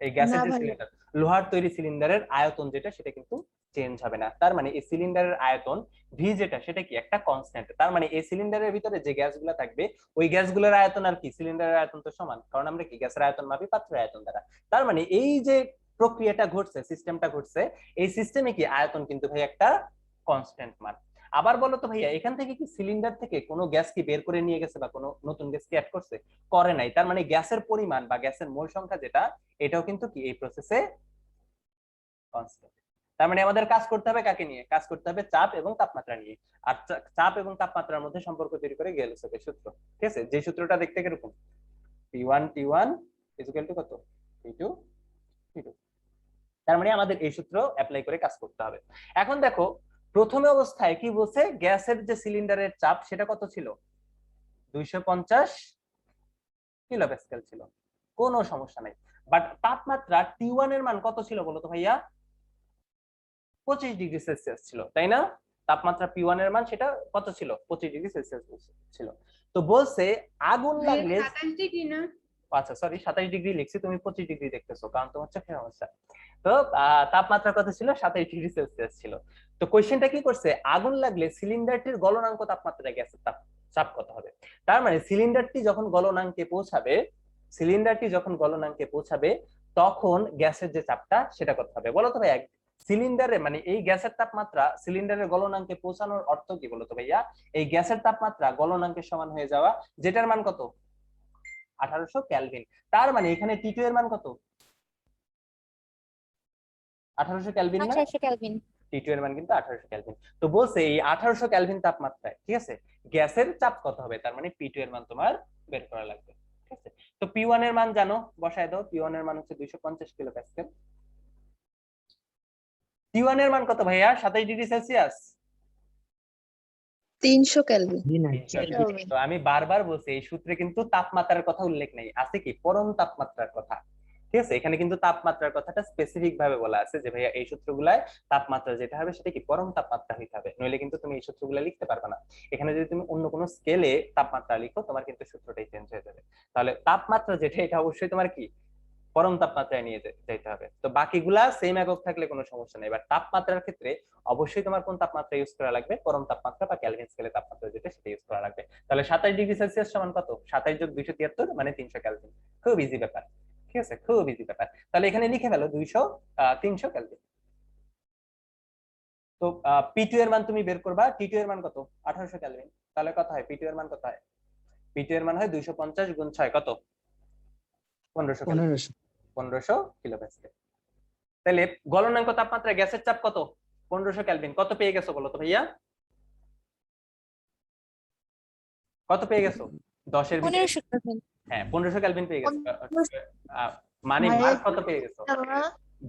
এই গ্যাসের যে সিলিন্ডার, লোহার তৈরি সিলিন্ডারের আয়তন যেটা সেটা কিন্তু চেঞ্জ হবে না। তার মানে এই সিলিন্ডারের আয়তন ভি যেটা সেটা কি একটা কনস্ট্যান্ট। তার মানে এই সিলিন্ডারের ভিতরে যে গ্যাসগুলো থাকবে ওই গ্যাসগুলোর আয়তন আর কি সিলিন্ডারের আয়তন তো সমান, কারণ আমরা কি গ্যাসের আয়তন মাপি পাত্রের আয়তন দ্বারা। তার মানে এই যে প্রক্রিয়াটা ঘটছে, সিস্টেমটা ঘটছে, এই সিস্টেমে কি আয়তন কিন্তু ভাই একটা কনস্ট্যান্ট মান। আবার বলো তো ভাইয়া, এখান থেকে কি সিলিন্ডার থেকে কোনো গ্যাস কি বের করে নিয়ে গেছে বা কোনো নতুন গ্যাস কি অ্যাড করছে? করে নাই। তার মানে গ্যাসের পরিমাণ বা গ্যাসের মোল সংখ্যা যেটা এটাও কিন্তু কি এই প্রসেসে কনস্ট্যান্ট। তার মানে আমাদের কাজ করতে হবে কাকে নিয়ে? কাজ করতে হবে চাপ এবং তাপমাত্রা নিয়ে। আর চাপ এবং তাপমাত্রার মধ্যে সম্পর্ক তৈরি করে গেলসের সূত্র, ঠিক আছে? যে সূত্রটা দেখতে কিরকম? P1 ইকুয়াল টু কত? P2 P2। তার মানে আমাদের এই সূত্র অ্যাপ্লাই করে কাজ করতে হবে। এখন দেখো প্রথমে অবস্থায় কি বলছে? গ্যাসের যে সিলিন্ডারের চাপ সেটা কত ছিল? 250 কিলোপ্যাসকেল ছিল, কোনো সমস্যা নাই। বাট তাপমাত্রা T1 এর মান কত ছিল বলো তো ভাইয়া? 25 ডিগ্রি সেলসিয়াস ছিল, তাই না? তাপমাত্রা P1 এর মান সেটা কত ছিল? 25 ডিগ্রি সেলসিয়াস ছিল। তো বলছে আগুন লাগলে 27 ডিগ্রি না, আচ্ছা সরি 27 ডিগ্রি লিখছি, তুমি 25 ডিগ্রি দেখতেছো কারণ তোমার চোখের সমস্যা। তো তাপমাত্রা কত ছিল? 27 ডিগ্রি সেলসিয়াস ছিল। তো কোশ্চেনটা কি করছে? আগুন লাগলে সিলিন্ডারটির গলনাঙ্ক তাপমাত্রায় গ্যাসের চাপ কত হবে? তার মানে সিলিন্ডারটি যখন গলনাঙ্কে পৌঁছাবে তখন গ্যাসের যে চাপটা সেটা কত হবে বলো তো ভাই? সিলিন্ডারে মানে এই গ্যাসের তাপমাত্রা সিলিন্ডারের গলনাঙ্কে পৌঁছানোর অর্থ কি বলতো ভাইয়া? এই গ্যাসের তাপমাত্রা গলনাঙ্কের সমান হয়ে যাওয়া, যেটার মান কত? 1800 কেলভিন। তার মানে এখানে T2 এর মান কত? 1800 কেলভিন না? 1800 কেলভিন। T2 এর মান কিন্তু 1800 কেলভিন। তো বলছে এই 1800 কেলভিন তাপমাত্রায়, ঠিক আছে, গ্যাসের চাপ কত হবে? তার মানে P2 এর মান তোমার বের করা লাগবে, ঠিক আছে? তো P1 এর মান জানো, বসায় দাও। P1 এর মান হচ্ছে 250 কিলোপ্যাসকেল। T1 এর মান কত ভাইয়া? 27 ডিগ্রি সেলসিয়াস, 300 কেলভিন। তো আমি বারবার বলছি এই সূত্রে কিন্তু তাপমাত্রার কথা উল্লেখ নেই, আছে কি পরম তাপমাত্রার কথা, ঠিক আছে? এখানে কিন্তু তাপমাত্রার কথাটা স্পেসিফিক ভাবে বলা আছে যে ভাইয়া এই সূত্রগুলায় তাপমাত্রা যেটা হবে সেটা কি পরম তাপমাত্রা হইতে হবে, নইলে কিন্তু তুমি এই সূত্রগুলা লিখতে পারবে না। এখানে যদি তুমি অন্য কোনো স্কেলে তাপমাত্রা লিখো তোমার কিন্তু সূত্রটাই চেঞ্জ হয়ে যাবে। তাহলে তাপমাত্রা যেটা এটা অবশ্যই তোমার কি পরম তাপমাত্রায় নিয়ে যেতে হবে। তো বাকিগুলা সেম একক থাকলে কোনো সমস্যা নেই, এবার তাপমাত্রার ক্ষেত্রে অবশ্যই তোমার কোন তাপমাত্রা ইউজ করা লাগবে? পরম তাপমাত্রা বা কেলভিন স্কেলে তাপমাত্রা যেটা সেটা ইউজ করা লাগবে। তাহলে 27 ডিগ্রি সেলসিয়াস সমান কত? 27 যোগ 273 মানে 300 কেলভিন। খুব ইজি ব্যাপার, ঠিক আছে? খুব ইজি ব্যাপার। তাহলে এখানে লিখে ফেলো 300 কেলভিন। তো P2 এর মান তুমি বের করবা। T2 এর মান কত? 1800 কেলভিন। তাহলে কত হয়? P2 এর মান কত হয়? P2 এর মান হয় 250 গুণ 6 কত? 1500 কেলভিন। 1500 কিলোপ্যাসকেল। তাহলে গলনাঙ্ক তাপমাত্রা গ্যাসের চাপ কত? 1500 কেলভিন। কত পেয়ে গেছো বলো তো ভাইয়া? কত পেয়ে গেছো? 10-এর ভিতরে 1500 কেলভিন। হ্যাঁ 1500 কেলভিন পেয়ে গেছো। মানে ভাইয়া, মার্ক কত পেয়ে গেছো?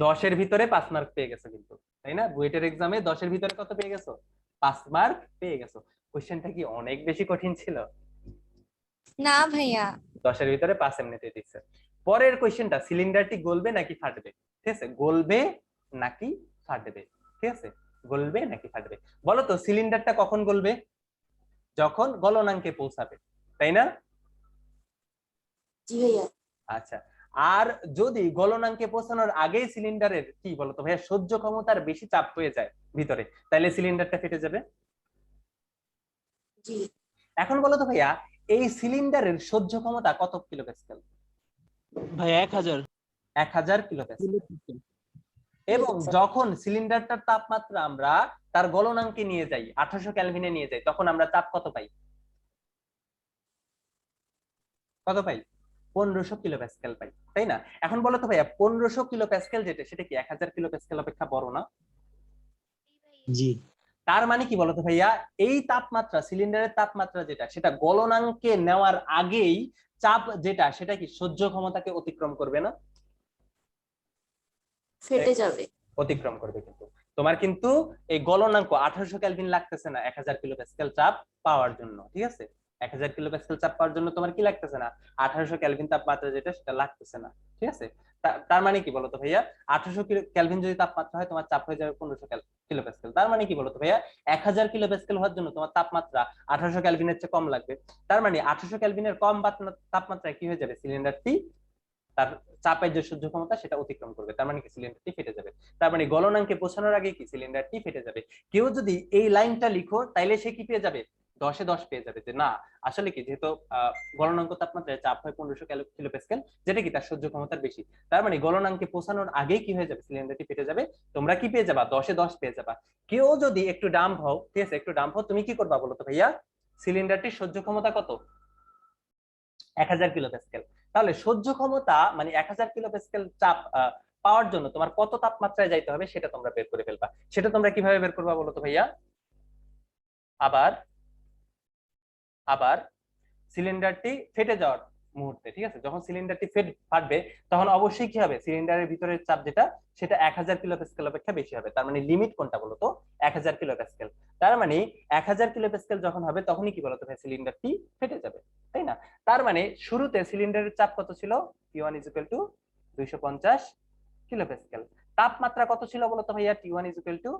10-এর ভিতরে 5 মার্ক পেয়ে গেছো কিন্তু, তাই না? বুয়েটের এক্সামে 10-এর ভিতরে কত পেয়ে গেছো? 5 মার্ক পেয়ে গেছো। কোশ্চেনটা কি অনেক বেশি কঠিন ছিল? না ভাইয়া। 10-এর ভিতরে 5 এমনিতে দিচ্ছে। পরের কোশ্চেনটা, সিলিন্ডারটি গলবে নাকি ফাটবে? ঠিক আছে, গলবে নাকি ফাটবে? ঠিক আছে, গলবে নাকি ফাটবে? বলো তো সিলিন্ডারটা কখন গলবে? যখন গলনাঙ্কে পৌঁছাবে, তাই না? জি ভাইয়া। আচ্ছা, আর যদি গলনাঙ্কে পৌঁছানোর আগেই সিলিন্ডারের কি বলতো ভাইয়া সহ্য ক্ষমতার বেশি চাপ হয়ে যায় ভিতরে, তাহলে সিলিন্ডারটা ফেটে যাবে। জি এখন বলো তো ভাইয়া এই সিলিন্ডারের সহ্য ক্ষমতা কত কিলোপ্যাসকেল? ভাই 1000। 1000 কিলোপ্যাসকেল। এবং যখন সিলিন্ডারটার তাপমাত্রা আমরা তার গলনাঙ্কে নিয়ে যাই 1800 কেলভিনে নিয়ে যাই, তখন আমরা চাপ কত পাই? কত পাই? 1500 কিলোপ্যাসকেল পাই, তাই না? এখন বলো তো ভাইয়া 1500 কিলোপ্যাসকেল যেটা, সেটা কি 1000 কিলোপ্যাসকেল অপেক্ষা বড় না? জি তার মানে কি বলতো ভাইয়া, এই তাপমাত্রা সিলিন্ডারের তাপমাত্রা যেটা, সেটা গলনাঙ্কে নেওয়ার আগেই চাপ যেটা, সেটা কি সহ্য ক্ষমতাকে অতিক্রম করবে না? ফেটে যাবে। অতিক্রম করবে। কিন্তু তোমার কিন্তু এই গলনাঙ্ক 1800 কেলভিন লাগতেছে না 1000 কিলোপ্যাসকেল চাপ পাওয়ার জন্য, ঠিক আছে? 1000 কিলোপ্যাসকেল চাপ পাওয়ার জন্য তোমার কি লাগতেছে না? 1800 কেলভিন তাপমাত্রা যেটা, সেটা লাগতেছে না, ঠিক আছে? তার মানে কি বলতো ভাইয়া, 1800 কেলভিন যদি তাপমাত্রা হয়, তোমার চাপ হয়ে যাবে 1500 কিলোপ্যাসকেল। তার মানে কি বলতো ভাইয়া, 1000 কিলোপ্যাসকেল হওয়ার জন্য তোমার তাপমাত্রা 1800 কেলভিনের চেয়ে কম লাগবে। তার মানে 1800 কেলভিনের কম তাপমাত্রায় কি হয়ে যাবে, সিলিন্ডারটি তার চাপের যে সহ্য ক্ষমতা সেটা অতিক্রম করবে, তার মানে কি সিলিন্ডারটি ফেটে যাবে। তার মানে গলনাঙ্কে পৌঁছানোর আগে কি সিলিন্ডারটি ফেটে যাবে। কেউ যদি এই লাইনটা লিখো, তাইলে সে কি পেয়ে যাবে? 10-এ 10 পেয়ে যাবে, যে না আসলে কি, যেহেতু গলনাঙ্ক তাপমাত্রায় চাপ হয় 1500 কিলোপ্যাসকেল, যেটা কি তার সহ্য ক্ষমতার বেশি, তার মানে গলনাঙ্কে পৌঁছানোর আগেই কি হয়ে যাবে, সিলিন্ডারটি ফেটে যাবে। তোমরা কি পেয়ে যাবা? 10-এ 10 পেয়ে যাবা। কেউ যদি একটু ডাম্প হও, ঠিক আছে, একটু ডাম্প হও, তুমি কি করবা বলো তো ভাইয়া? সিলিন্ডারটির সহ্য ক্ষমতা কত? 1000 কিলোপ্যাসকেল। তাহলে সহ্য ক্ষমতা মানে 1000 কিলোপ্যাসকেল চাপ পাওয়ার জন্য তোমার কত তাপমাত্রায় যাইতে হবে, সেটা তোমরা বের করে ফেলবা। সেটা তোমরা কিভাবে বের করবা বলো তো ভাইয়া? আবার আবার সিলিন্ডারটি ফেটে যাওয়ার মুহূর্তে, ঠিক আছে, যখন সিলিন্ডারটি ফাটবে, তখন অবশ্যই কি হবে, সিলিন্ডারের ভিতরের চাপ যেটা, সেটা 1000 কিলোপ্যাসকেল অপেক্ষা বেশি হবে। তার মানে লিমিট কোনটা বলতো? 1000 কিলোপ্যাসকেল। তার মানে 1000 কিলোপ্যাসকেল যখন হবে, তখনই কি বলতো ভাই, সিলিন্ডারটি ফেটে যাবে, তাই না? তার মানে শুরুতে সিলিন্ডারের চাপ কত ছিল? T1 = 250 কিলোপ্যাসকেল। তাপমাত্রা কত ছিল বলতো ভাইয়া? T1 =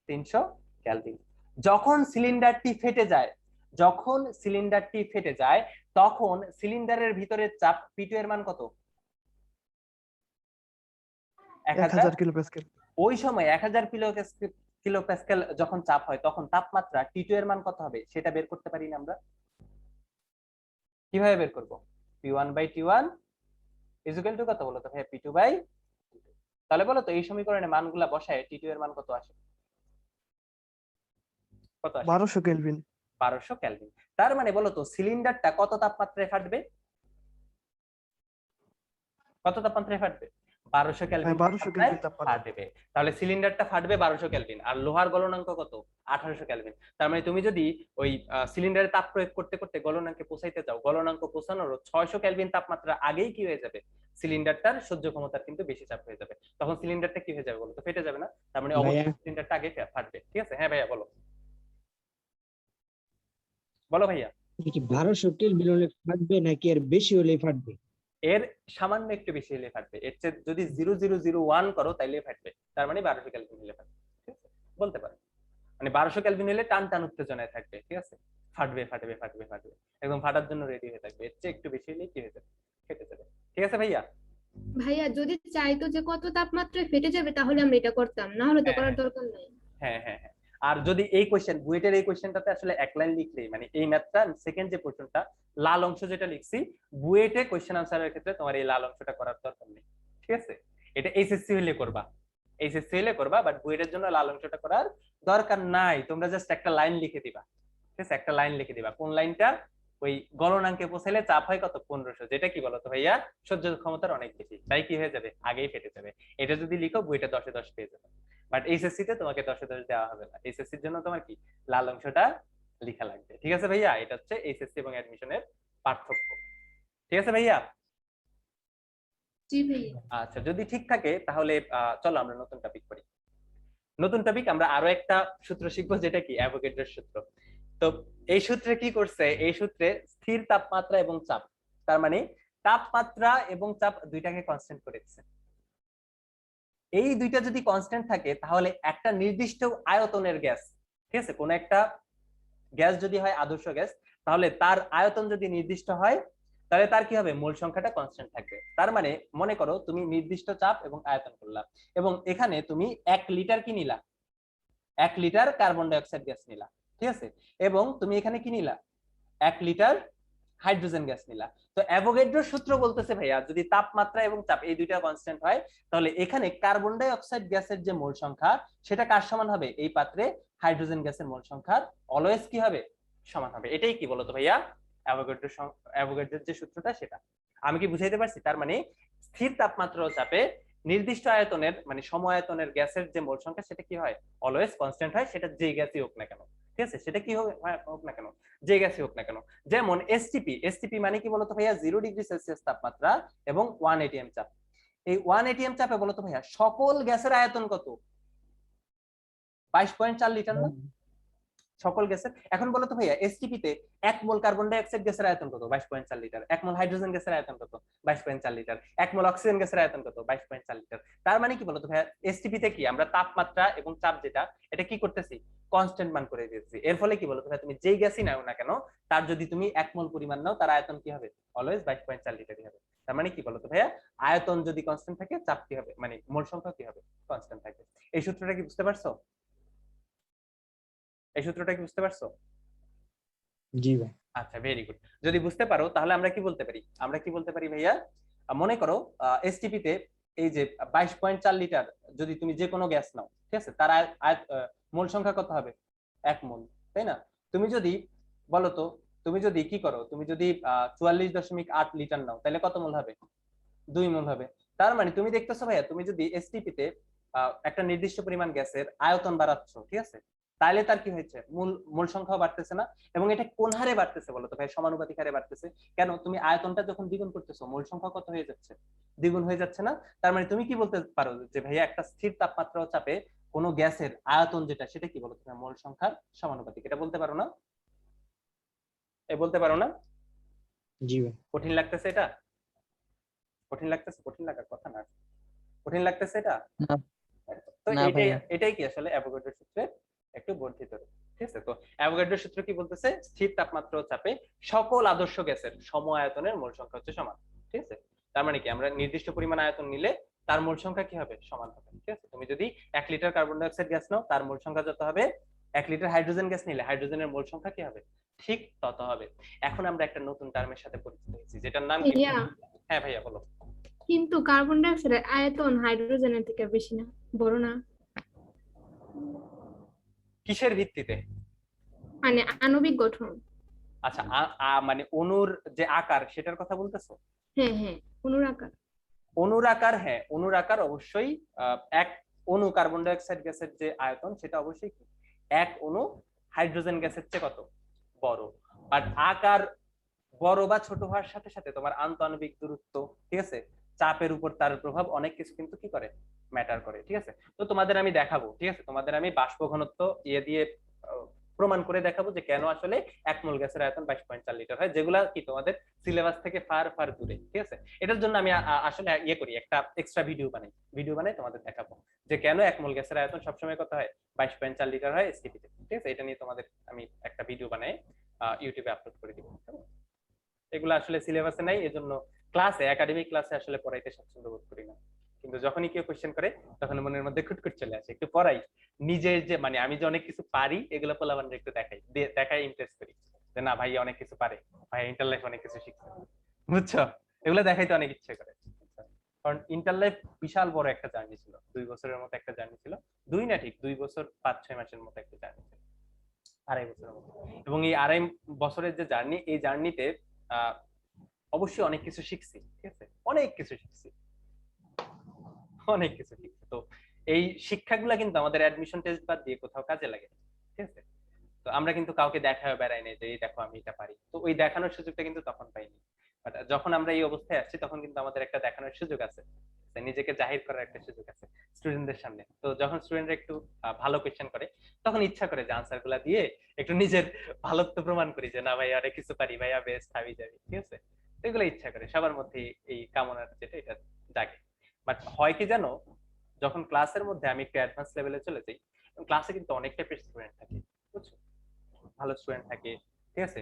300 kelvin. যখন সিলিন্ডারটি ফেটে যায়, যখন সিলিন্ডারটি ফেটে যায়, তখন সিলিন্ডারের ভিতরের চাপ P2 এর মান কত? 1000 কিলোপ্যাসকেল। ওই সময় 1000 কিলোপ্যাসকেল যখন চাপ হয়, তখন তাপমাত্রা T2 এর মান কত হবে, সেটা বের করতে পারি না আমরা? কিভাবে বের করব? P1/T1 = কত বলো তো ভাই? P2/T2। তাহলে বলো তো এই সমীকরণে মানগুলা বসায় T2 এর মান কত আসে? কত আসে? 1200 কেলভিন। 1200 কেলভিন। তার মানে বলো তো সিলিন্ডারটা কত তাপমাত্রায় ফাটবে? কত তাপমাত্রায় ফাটবে? 1200 কেলভিন 1200 কেলভিন তাপমাত্রা। ফাটবে। তাহলে সিলিন্ডারটা ফাটবে 1200 কেলভিন, আর লোহার গলনাঙ্ক কত? 1800 কেলভিন। তার মানে তুমি যদি ওই সিলিন্ডারে তাপ প্রয়োগ করতে করতে গলনাঙ্কে পৌঁছাইতে চাও, গলনাঙ্ক পৌঁছানোর 600 কেলভিন তাপমাত্রা আগেই কি হয়ে যাবে, সিলিন্ডারটার সহ্য ক্ষমতার কিন্তু বেশি চাপ হয়ে যাবে। তখন সিলিন্ডারটা কি হয়ে যাবে বলো তো? ফেটে যাবে না? তার মানে ভাইয়া অবশ্যই সিলিন্ডারটা আগে ফাটবে, ঠিক আছে? হ্যাঁ ভাইয়া বলো, বলো ভাইয়া। 1200 কেলভিন হলে ফাটবে নাকি এর বেশি হলে ফাটবে? এর সামান্য একটু বেশি হলে ফাটবে। এর চেয়ে যদি 0001 করো তাইলে ফাটবে। তার মানে 1200 কেলভিন হলে ফাটবে, ঠিক আছে? বলতে পারো মানে 1200 কেলভিন হলে টান টান উত্তেজনায় থাকবে, ঠিক আছে? ফাটবে ফাটবে ফাটবে ফাটবে, একদম ফাটার জন্য রেডি হয়ে থাকবে। এর চেয়ে একটু বেশি হলে কি হয়ে যাবে, ফেটে যাবে। ঠিক আছে ভাইয়া? ভাইয়া যদি চাইতো যে কত তাপমাত্রায় ফেটে যাবে তাহলে আমরা এটা করতাম, না হলে তো হ্যাঁ করার দরকার নাই। হ্যাঁ হ্যাঁ হ্যাঁ। আর যদি এই কোশ্চেন, বুয়েটের এই কোশ্চেনটাতে আসলে এক লাইন লিখলেই, মানে এই ম্যাথটা সেকেন্ড যে পোর্শনটা, লাল অংশ যেটা লিখছি, বুয়েটে কোশ্চেন আনসারের ক্ষেত্রে তোমার এই লাল অংশটা করার দরকার নেই, ঠিক আছে? এটা এইচএসসি হলে করবা, এইচএসসি হলে করবা, বাট বুয়েটের জন্য লাল অংশটা করার দরকার নাই। তোমরা জাস্ট একটা লাইন লিখে দিবা, ঠিক আছে? একটা লাইন লিখে দিবা। কোন লাইনটা? ওই গলনাঙ্কে পৌঁছালে চাপ হয় কত? 1500, যেটা কি বলতো ভাইয়া সহ্য ক্ষমতার অনেক বেশি, তাই কি হয়ে যাবে, আগেই ফেটে যাবে। এটা যদি লিখো বুয়েটে 10-এ 10 পেয়ে যাবে। বাট এইচএসসি তে তোমাকে 10-এ 10 দেওয়া হবে না। এইচএসসি এর জন্য তোমার কি লাল অংশটা লেখা লাগবে, ঠিক আছে ভাইয়া? এটা হচ্ছে এইচএসসি এবং অ্যাডমিশনের পার্থক্য। ঠিক আছে ভাইয়া? জি ভাইয়া। আচ্ছা, যদি ঠিক থাকে তাহলে চলো আমরা নতুন টপিক করি। নতুন টপিক আমরা আরো একটা সূত্র শিখবো, যেটা কি অ্যাভোগাড্রোর সূত্র। তো এই সূত্রে কি করছে, এই সূত্রে স্থির তাপমাত্রা এবং চাপ, তার মানে তাপমাত্রা এবং চাপ দুইটাকে কনস্ট্যান্ট করে দিচ্ছে। এই দুইটা যদি কনস্ট্যান্ট থাকে তাহলে একটা নির্দিষ্ট আয়তনের গ্যাস, ঠিক আছে, কোন একটা গ্যাস যদি হয় আদর্শ গ্যাস, তাহলে তার আয়তন যদি নির্দিষ্ট হয় তাহলে তার কি হবে, মোল সংখ্যাটা কনস্ট্যান্ট থাকবে। তার মানে মনে করো তুমি নির্দিষ্ট চাপ এবং আয়তন করলা, এবং এখানে তুমি 1 লিটার কি নিলা, 1 litre carbon die oxide gas নিলা, ঠিক আছে, এবং তুমি এখানে কি নিলা, 1 লিটার হাইড্রোজেন গ্যাস নিলা। তো অ্যাভোগাড্রোর সূত্র বলতেছে ভাইয়া যদি তাপমাত্রা এবং চাপ এই দুইটা কনস্ট্যান্ট হয় তাহলে এখানে কার্বন ডাই অক্সাইড গ্যাসের যে মোল সংখ্যা সেটা কার সমান হবে, এই পাত্রে হাইড্রোজেন গ্যাসের মোল সংখ্যার অলওয়েজ কি হবে, সমান হবে। এটাই কি বলতো ভাইয়া অ্যাভোগাড্রোর যে সূত্রটা সেটা। আমি কি বুঝাইতে পারছি? তার মানে স্থির তাপমাত্রা ও চাপে নির্দিষ্ট আয়তনের মানে সম আয়তনের গ্যাসের যে মোল সংখ্যা সেটা কি হয়, অলওয়েজ কনস্ট্যান্ট হয়, সেটা যে গ্যাসই হোক না কেন, ঠিক আছে, সেটা কি হোক না কেন, যে গ্যাসই হোক না কেন। যেমন এসটিপি মানে কি বলতো ভাইয়া, 0°C তাপমাত্রা এবং 1 atm চাপ। এই 1 atm চাপে বলতো ভাইয়া সকল গ্যাসের আয়তন কত, 22.4 লিটার না সকল গ্যাসের। এখন বলতো ভাইয়া এসটিপি তে 1 মোল কার্বন ডাই অক্সাইড গ্যাসের আয়তন কত, 22.4 লিটার। 1 মোল হাইড্রোজেন গ্যাসের আয়তন কত, 22.4 লিটার। 1 মোল অক্সিজেন গ্যাসের আয়তন কত, 22.4 লিটার। তার মানে কি বলতো ভাইয়া, এসটিপি তে কি আমরা তাপমাত্রা এবং চাপ যেটা এটা কি করতেছি, কনস্ট্যান্ট মান করে দিয়েছি। এর ফলে কি বলতো ভাইয়া, তুমি যেই গ্যাসই নাও না কেন তার যদি তুমি 1 মোল পরিমাণ নাও তার আয়তন কি হবে, অলওয়েজ 22.4 লিটারই হবে। তার মানে কি বলতো ভাইয়া, আয়তন যদি কনস্ট্যান্ট থাকে চাপ কি হবে, মানে মোল সংখ্যা কি হবে, কনস্ট্যান্ট থাকবে। এই সূত্রটা কি বুঝতে পারছো? এই সূত্রটা কি বুঝতে পারছো? জি ভাই। আচ্ছা, ভেরি গুড। যদি বুঝতে পারো তাহলে আমরা কি বলতে পারি, আমরা কি বলতে পারি ভাইয়া, মনে করো এসটিপি তে এই যে 22.4 লিটার যদি তুমি যে কোনো গ্যাস নাও, ঠিক আছে, তার মোল সংখ্যা কত হবে, 1 মোল, তাই না? তুমি যদি বলো তো, তুমি যদি কি করো, তুমি যদি 44.8 লিটার নাও তাহলে কত মোল হবে, 2 মোল হবে। তার মানে তুমি দেখতেছো ভাইয়া, তুমি যদি এসটিপি তে একটা নির্দিষ্ট পরিমাণ গ্যাসের আয়তন বাড়াচ্ছ, ঠিক আছে, তাহলে তার কি হয়েছে, মোল সংখ্যাও বাড়তেছে না। এবং এটা কোন হারে বাড়তেছে বলো তো ভাই, সমানুপাতিক হারে বাড়তেছে। কেন, তুমি আয়তনটা যখন দ্বিগুণ করতেছো মোল সংখ্যা কত হয়ে যাচ্ছে, দ্বিগুণ হয়ে যাচ্ছে না? তার মানে তুমি কি বলতে পারো যে ভাইয়া একটা স্থির তাপমাত্রা ও চাপে কোনো গ্যাসের আয়তন যেটা সেটা কি বলো তুমি, মোল সংখ্যার সমানুপাতিক। এটা বলতে পারো না? বলতে পারো না? জি ভাই। কঠিন লাগতেছে এটা? কঠিন লাগতেছে? কঠিন লাগার কথা না, কঠিন লাগতেছে এটা? না। তো না এটাই ভাইয়া। এটাই কি আসলে অ্যাভোগাড্রোর সূত্রের একটু বর্ধিত রূপ, ঠিক আছে। তো অ্যাভোগাড্রোর সূত্র কি বলতেছে, স্থির তাপমাত্রা ও চাপে সকল আদর্শ গ্যাসের সম আয়তনের মোল সংখ্যা হচ্ছে সমান, ঠিক আছে। তার মানে কি আমরা নির্দিষ্ট পরিমাণ আয়তন নিলে তার মোল সংখ্যা কি হবে, সমান হবে, ঠিক আছে। তুমি যদি 1 litre carbon die oxide gas নাও তার মোল সংখ্যা যত হবে, 1 লিটার হাইড্রোজেন গ্যাস নিলে হাইড্রোজেনের মোল সংখ্যা কি হবে, ঠিক তত হবে। এখন আমরা একটা নতুন টার্মের সাথে পরিচিত হয়েছি যেটার নাম কি? ভাইয়া, হ্যাঁ ভাইয়া বলো। কিন্তু কার্বন ডাই অক্সাইডের আয়তন হাইড্রোজেনের থেকে বেশি না, বড় না? কিসের ভিত্তিতে? মানে আণবিক গঠন। আচ্ছা, মানে অণুর যে আকার সেটার কথা বলতেছো? হ্যাঁ হ্যাঁ, অণুর আকার। অণুর আকার, হ্যাঁ অণুর আকার অবশ্যই এক অণু কার্বন ডাই অক্সাইড গ্যাসের যে আয়তন সেটা অবশ্যই কি এক অণু হাইড্রোজেন গ্যাসের চেয়ে কত বড়। বাট আকার বড় বা ছোট হওয়ার সাথে সাথে তোমার আন্তঃআণবিক দূরত্ব, ঠিক আছে, চাপের উপর তার প্রভাব অনেক কিছু কিন্তু কি করে, ম্যাটার করে, ঠিক আছে। তো তোমাদের আমি দেখাবো, ঠিক আছে, তোমাদের আমি বাষ্প ঘনত্ব দিয়ে প্রমাণ করে দেখাবো যে কেন আসলে 1 মোল গ্যাসের আয়তন 22.4 লিটার হয়, যেগুলা কি তোমাদের সিলেবাস থেকে ফার ফার দূরে, ঠিক আছে। এটার জন্য আমি আসলে করি একটা এক্সট্রা ভিডিও বানাই তোমাদের দেখাবো যে কেন 1 মোল গ্যাসের আয়তন সবসময় কত হয়, 22.4 লিটার হয় এসটিপি তে, ঠিক আছে। এটা নিয়ে তোমাদের আমি একটা ভিডিও বানাই ইউটিউবে আপলোড করে দিব। এগুলো আসলে সিলেবাসে নাই, এজন্য ক্লাসে একাডেমিক ক্লাসে আসলে পড়াইতে স্বাচ্ছন্দ্য বোধ করি না। কিন্তু যখনই কেউ কোশ্চেন করে তখন মনের মধ্যে খুটখুট চলে আসে, একটু পড়াই, নিজের যে মানে আমি যে অনেক কিছু পারি এগুলো পোলাপানরা একটু দেখাই ইমপ্রেস করি যে না ভাই অনেক কিছু পারে, ভাই ইন্টার লাইফ অনেক কিছু শিখছে, বুঝছো, এগুলো দেখাইতে অনেক ইচ্ছে করে। কারণ ইন্টার লাইফ বিশাল বড় একটা জার্নি ছিল, 2 বছরের মতো একটা জার্নি ছিল, 2 না ঠিক 2 বছর 5-6 মাসের মতো একটা জার্নি ছিল, 2.5 বছরের মতো। এবং এই 2.5 বছরের যে জার্নি, এই জার্নিতে অবশ্যই অনেক কিছু শিখছি, ঠিক আছে, অনেক কিছু শিখছি। তো এই শিক্ষাগুলা কিন্তু আমাদের অ্যাডমিশন টেস্ট বাদ দিয়ে কোথাও কাজে লাগে, ঠিক আছে। তো আমরা কিন্তু কাউকে দেখায় বেড়াই নাই যে এই দেখো আমি এটা পারি, তো ওই দেখানোর সুযোগটা কিন্তু তখন পাইনি। বাট যখন আমরা এই অবস্থায় আসছি তখন কিন্তু আমাদের একটা দেখানোর সুযোগ আছে, নিজেকে জাহির করার একটা সুযোগ আছে স্টুডেন্টদের সামনে। তো যখন স্টুডেন্টরা একটু ভালো কোয়েশ্চেন করে তখন ইচ্ছা করে যে আনসার গুলা দিয়ে একটু নিজের ভালোত্ব প্রমাণ করি যে না ভাইয়া অনেক কিছু পারি, ভাইয়া বেস্ট হাবি যাবি, ঠিক আছে। তো এগুলো ইচ্ছা করে সবার মধ্যে এই কামনার যেটা এটা জাগে। বাট হয় কি জানো, যখন ক্লাসের মধ্যে আমি একটু অ্যাডভান্স লেভেলে চলে যাই, ক্লাসে কিন্তু অনেক টাইপের স্টুডেন্ট থাকে, বুঝছো, ভালো স্টুডেন্ট থাকে, ঠিক আছে,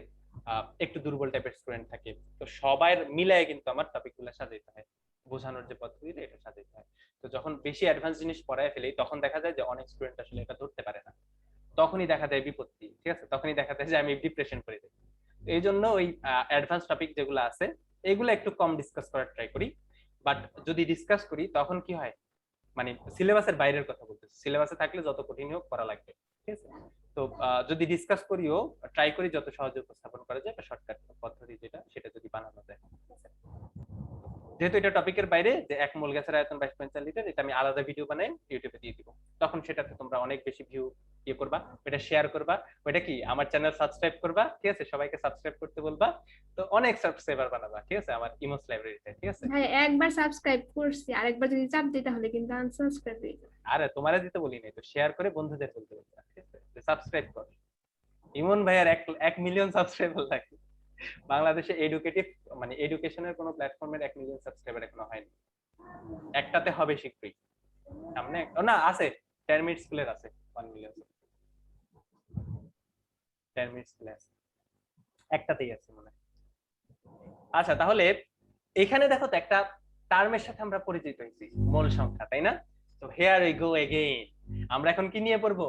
একটু দুর্বল টাইপের স্টুডেন্ট থাকে। তো সবার মিলায় কিন্তু আমার টপিক গুলো সাজাইতে হয়, বোঝানোর যে পদ্ধতি এটা সাজাইতে হয়। তো যখন বেশি অ্যাডভান্স জিনিস পড়ায় ফেলি তখন দেখা যায় যে অনেক স্টুডেন্ট আসলে এটা ধরতে পারে না, তখনই দেখা যায় বিপত্তি, ঠিক আছে, তখনই দেখা যায় যে আমি ডিপ্রেশন করে যাই। এই জন্য ওই অ্যাডভান্স টপিক যেগুলো আছে এগুলো একটু কম ডিসকাস করার ট্রাই করি। বাট যদি ডিসকাস করি তখন কি হয়, মানে সিলেবাসের বাইরের কথা বলতেছি, সিলেবাসে থাকলে যত কঠিন হোক করা লাগবে, ঠিক আছে। তো যদি ডিসকাস করিও ট্রাই করি যত সহজে উপস্থাপন করা যায়, বা শর্টকাট পদ্ধতি যেটা সেটা যদি বানানো যায়। যেহেতু এটা টপিকের বাইরে, যে এক মূল গ্যাসের আয়তন 22.4 লিটার, এটা আমি আলাদা ভিডিও বানাই ইউটিউবে দিয়ে দিব, তখন সেটাতে তোমরা অনেক বেশি ভিউ ইয়ে করবা, ওটা শেয়ার করবা, ওটা কি আমার চ্যানেল সাবস্ক্রাইব করবা, ঠিক আছে, সবাইকে সাবস্ক্রাইব করতে বলবা, তো অনেক সাবস্ক্রাইবার বানাবা, ঠিক আছে, আমার ইমোস লাইব্রেরিতে, ঠিক আছে। ভাই একবার সাবস্ক্রাইব করছি, আরেকবার যদি চাপ দিই তাহলে কিন্তু আনসাবস্ক্রাইব হয়ে যাবে। আরে তোমারে দিতে বলি নাই তো, শেয়ার করে বন্ধুদের বলতে বলবা, ঠিক আছে, সাবস্ক্রাইব কর। ইমন ভাইয়ার 1 মিলিয়ন সাবস্ক্রাইবার লাগে বাংলাদেশে এডুকেটিভ, মানে এডুকেশনের কোনো প্ল্যাটফর্মের 1 মিলিয়ন সাবস্ক্রাইবার এখনো হয়নি, একটাতে হবে শীঘ্রই, সামনে না আছে 10 মিনিট স্কুলের আছে 1 মিলিয়ন, 10 মিনিট স্কুলে আছে, একটাতেই আছে মনে হয়। আচ্ছা তাহলে এখানে দেখো তো একটা টার্মের সাথে আমরা পরিচিত হয়েছি, মোল সংখ্যা, তাই না? তো হেয়ার উই গো এগেইন, আমরা এখন কি নিয়ে পড়বো?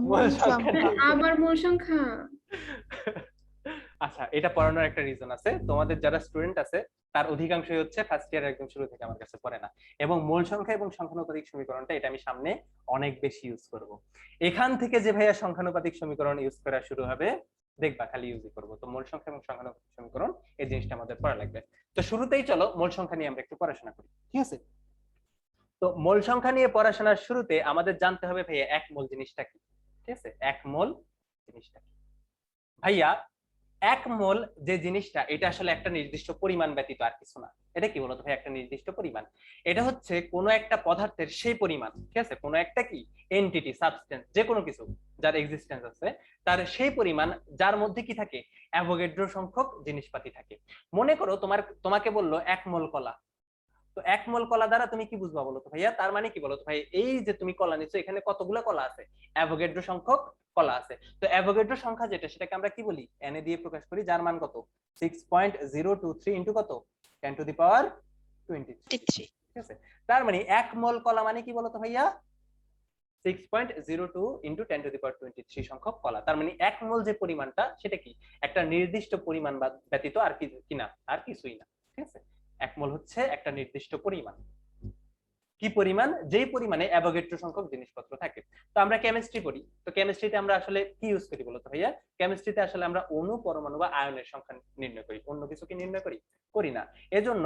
মোল সংখ্যা নিয়ে। আবার মূল সংখ্যা। আচ্ছা এটা পড়ানোর একটা রিজন আছে, তোমাদের যারা স্টুডেন্ট আছে তার অধিকাংশই হচ্ছে ফার্স্ট ইয়ার একদম শুরু থেকে আমার কাছে পড়ে না, এবং মূল সংখ্যা এবং সংখ্যানুপাতিক সমীকরণটা এটা আমি সামনে অনেক বেশি ইউজ করব। এখান থেকে যে ভাইয়া সংখ্যানুপাতিক সমীকরণ ইউজ করা শুরু হবে দেখবা খালি ইউজই করব। তো মূল সংখ্যা এবং সংখ্যানুপাতিক সমীকরণ এই জিনিসটা আমাদের পড়া লাগবে। তো শুরুতেই চলো মূল সংখ্যা নিয়ে আমরা একটু পড়াশোনা করি, ঠিক আছে। তো মূল সংখ্যা নিয়ে পড়াশোনার শুরুতে আমাদের জানতে হবে ভাইয়া এক মোল জিনিসটা কি, ঠিক আছে, এক মোল জিনিসটা কি। ভাইয়া এক মোল যে জিনিসটা এটা আসলে একটা নির্দিষ্ট পরিমাণ ব্যতীত আর কিছু না। এটা কি বলতো ভাই, একটা নির্দিষ্ট পরিমাণ, এটা হচ্ছে কোনো একটা পদার্থের সেই পরিমাণ, ঠিক আছে, কোনো একটা কি এন্টিটি সাবস্টেন্স যে কোনো কিছু যার এক্সিস্টেন্স আছে তার সেই পরিমাণ যার মধ্যে কি থাকে অ্যাভোগাড্রো সংখ্যক জিনিসপাতি থাকে। মনে করো তোমাকে বললো 1 মোল কলা, তো 1 মোল কলা দ্বারা তুমি কি বুঝবা বলো তো ভাইয়া, তার মানে কি বলো তো ভাই, এই যে তুমি কলা নিচ্ছ এখানে কতগুলো কলা আছে, অ্যাভোগাড্রো সংখ্যক কলা আছে। তো অ্যাভোগাড্রো সংখ্যা যেটা সেটাকে আমরা কি বলি, এন এ দিয়ে প্রকাশ করি, যার মান কত 6.023 ইনটু কত 10 টু দি পাওয়ার 23, ঠিক আছে। তার মানে 1 মোল কলা মানে কি বলো তো ভাইয়া 6.02 ইনটু 10 টু দি পাওয়ার 23 সংখ্যক কলা। তার মানে 1 মোল যে পরিমাণটা সেটা কি একটা নির্দিষ্ট পরিমাণ ব্যতীত আর কি না, আর কিছুই না, ঠিক আছে। 1 মোল হচ্ছে একটা নির্দিষ্ট পরিমাণ, কি পরিমাণ, যেই পরিমাণে অ্যাভোগাড্রো সংখ্যক জিনিসপত্র থাকে। তো আমরা কেমিস্ট্রি পড়ি, তো কেমিস্ট্রিতে আমরা আসলে কি ইউজ করি বলতো ভাইয়া, কেমিস্ট্রিতে আসলে আমরা অণু পরমাণু বা আয়নের সংখ্যা নির্ণয় করি, অন্য কিছু কি নির্ণয় করি না। এজন্য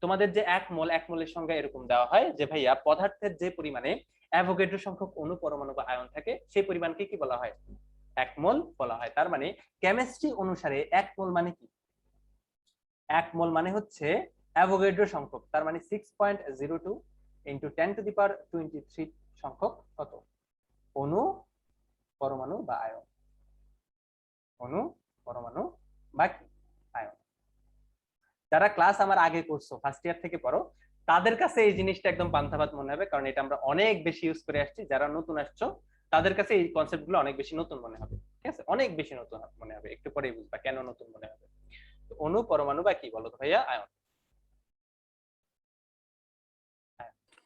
তোমাদের যে এক মোলের সংখ্যা এরকম দেওয়া হয় যে ভাইয়া পদার্থের যে পরিমাণে অ্যাভোগাড্রো সংখ্যক অণু পরমাণু বা আয়ন থাকে সেই পরিমাণকে কি বলা হয়, 1 মোল বলা হয়। তার মানে কেমিস্ট্রি অনুসারে 1 মোল মানে কি, 1 মোল মানে হচ্ছে অ্যাভোগাড্রো সংখ্যক, তার মানে 6.02 ইনটু 10 টু দি পাওয়ার 23 সংখ্যক কত অণু পরমাণু বা আয়ন, অণু পরমাণু বা আয়ন। যারা ক্লাস আমার আগে করছো ফার্স্ট ইয়ার থেকে পড়ো তাদের কাছে এই জিনিসটা একদম পান্তাভাত মনে হবে, কারণ এটা আমরা অনেক বেশি ইউজ করে আসছি। যারা নতুন আসছো তাদের কাছে এই কনসেপ্ট গুলো অনেক বেশি নতুন মনে হবে, ঠিক আছে, অনেক বেশি নতুন মনে হবে, একটু পরেই বুঝবা কেন নতুন মনে হবে। অণু পরমাণু বা কি বলো তো ভাইয়া, আয়ন।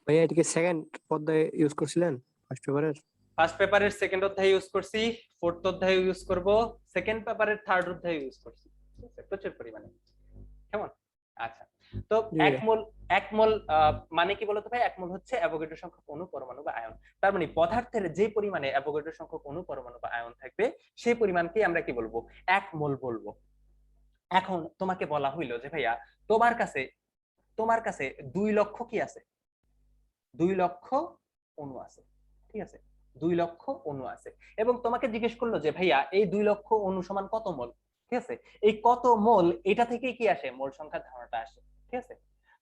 ভাইয়া এটা কি সেকেন্ড পর্যায়ে ইউজ করছিলেন ফার্স্ট পেপারের সেকেন্ড অধ্যায় ইউজ করছি, ফোর্থ অধ্যায় ইউজ করব, সেকেন্ড পেপারের থার্ড অধ্যায় ইউজ করছি, ঠিক আছে, প্রচুর পরিমাণে, কেমন। আচ্ছা তো এক মোল মানে কি বলতো ভাই, 1 মোল হচ্ছে অ্যাভোগাড্রো সংখ্যক অণু পরমাণু বা আয়ন। তার মানে পদার্থের যে পরিমাণে অ্যাভোগাড্রো সংখ্যক অণু পরমাণু বা আয়ন থাকবে সেই পরিমাণকে আমরা কি বলবো 1 মোল বলবো। এখন তোমাকে বলা হইলো যে ভাইয়া তোমার কাছে 2 লক্ষ কি আছে, 2 লক্ষ অণু আছে, ঠিক আছে, 2 লক্ষ অণু আছে, এবং তোমাকে জিজ্ঞেস করলো যে ভাইয়া এই 2 লক্ষ অণু সমান কত মোল। ঠিক আছে, এই কত মোল এটা থেকে কি আসে, মোল সংখ্যার ধারণাটা আসে। ঠিক আছে,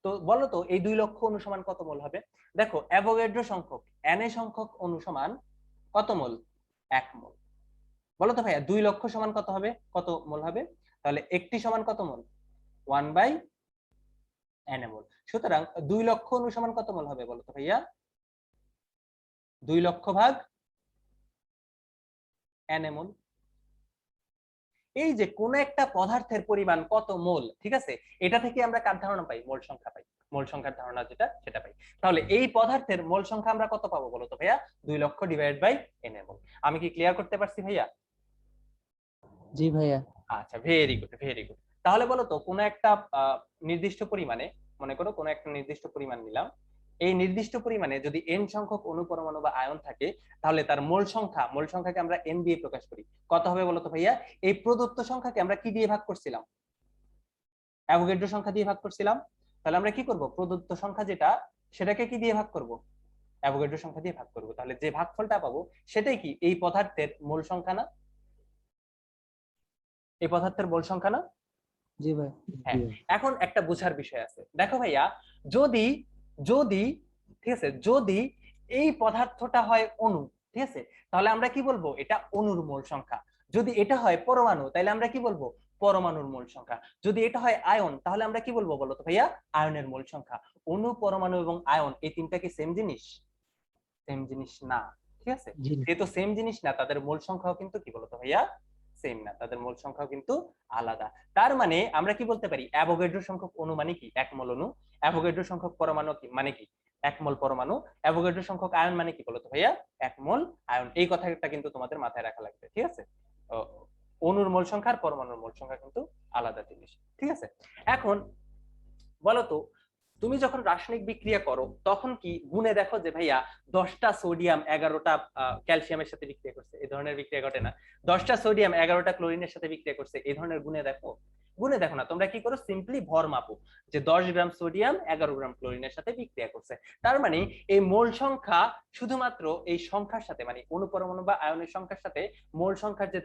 তো বলো তো এই 2 লক্ষ অণু সমান কত মোল হবে। দেখো অ্যাভোগাড্রো সংখ্যক Na সংখ্যক অণু সমান কত মোল, 1 মোল। বলো তো ভাইয়া 2 লক্ষ সমান কত হবে, কত মোল হবে, তাহলে একটি সমান কত মোল, 1/Na মোল। সুতরাং 2 লক্ষ অণু সমান কত মোল হবে বলো তো ভাইয়া, 2 লক্ষ ভাগ Na মোল। এই যে কোন একটা পদার্থের পরিমাণ কত মোল, ঠিক আছে, এটা থেকে আমরা কার ধারণা পাই, মোল সংখ্যা পাই, মোল সংখ্যার ধারণা যেটা সেটা পাই। তাহলে এই পদার্থের মোল সংখ্যা আমরা কত পাবো বলো তো ভাইয়া, 2 লক্ষ ডিভাইড বাই Na মোল। আমি কি ক্লিয়ার করতে পারছি ভাইয়া? জি ভাইয়া। আচ্ছা, ভেরি গুড ভেরি গুড। তাহলে বলো তো কোন একটা নির্দিষ্ট পরিমাণে, মনে করো কোন একটা নির্দিষ্ট পরিমাণ নিলাম, এই নির্দিষ্ট পরিমাণে যদি n সংখ্যক অণু পরমাণু বা আয়ন থাকে, তাহলে তার মোল সংখ্যাকে আমরা n দিয়ে প্রকাশ করি। কত হবে বলো তো ভাইয়া, এই প্রদত্ত সংখ্যাকে আমরা কি দিয়ে ভাগ করছিলাম, অ্যাভোগাড্রো সংখ্যা দিয়ে ভাগ করছিলাম। তাহলে আমরা কি করব, প্রদত্ত সংখ্যা যেটা সেটাকে কি দিয়ে ভাগ করব, অ্যাভোগাড্রো সংখ্যা দিয়ে ভাগ করব। তাহলে যে ভাগফলটা পাবো সেটাই কি এই পদার্থের মোল সংখ্যা না, এই পদার্থের মোল সংখ্যা না। জি ভাই। হ্যাঁ, এখন একটা বোঝার বিষয় আছে, দেখো ভাইয়া, যদি যদি ঠিক আছে, যদি এই পদার্থটা হয় অণু, ঠিক আছে, তাহলে আমরা কি বলবো, এটা অণুর মোল সংখ্যা। যদি এটা হয় পরমাণু, তাহলে আমরা কি বলবো, পরমাণুর মোল সংখ্যা। যদি এটা হয় আয়ন, তাহলে আমরা কি বলবো বলো তো ভাইয়া, আয়নের মোল সংখ্যা। অণু, পরমাণু এবং আয়ন এই তিনটা কি সেম জিনিস, সেম জিনিস না। ঠিক আছে, জি না। যেহেতু সেম জিনিস না, তাদের মোল সংখ্যাও কিন্তু কি বলতো ভাইয়া, সেম না, তাদের মোল সংখ্যাও কিন্তু আলাদা। তার মানে আমরা কি বলতে পারি, অ্যাভোগাড্রো সংখ্যক অণু মানে কি, 1 মোল অণু। অ্যাভোগাড্রো সংখ্যক পরমাণু কি মানে কি, 1 মোল পরমাণু। অ্যাভোগাড্রো সংখ্যক আয়ন মানে কি বলতো ভাইয়া, 1 মোল আয়ন। এই কথাটা কিন্তু তোমাদের মাথায় রাখা লাগবে। ঠিক আছে, অণুর মোল সংখ্যা আর পরমাণুর মোল সংখ্যা কিন্তু আলাদা জিনিস। ঠিক আছে, এখন বলো তো তুমি যখন রাসায়নিক বিক্রিয়া করো তখন কি গুণে দেখো যে ভাইয়া 10টা সোডিয়াম 11টা ক্যালসিয়ামের সাথে বিক্রিয়া করছে, এই ধরনের বিক্রিয়া ঘটে না। 10টা সোডিয়াম 11টা ক্লোরিনের সাথে বিক্রিয়া করছে, এই ধরনের গুণে দেখো, গুণে দেখো না। তোমরা কি করো, সিম্পলি ভর মাপো, যে 10 গ্রাম সোডিয়াম 11 গ্রাম ক্লোরিনের সাথে বিক্রিয়া করছে। তার মানে এই মোল সংখ্যা শুধুমাত্র এই সংখ্যার সাথে, মানে অণু পরমাণু বা আয়নের সংখ্যার সাথে মোল সংখ্যার যে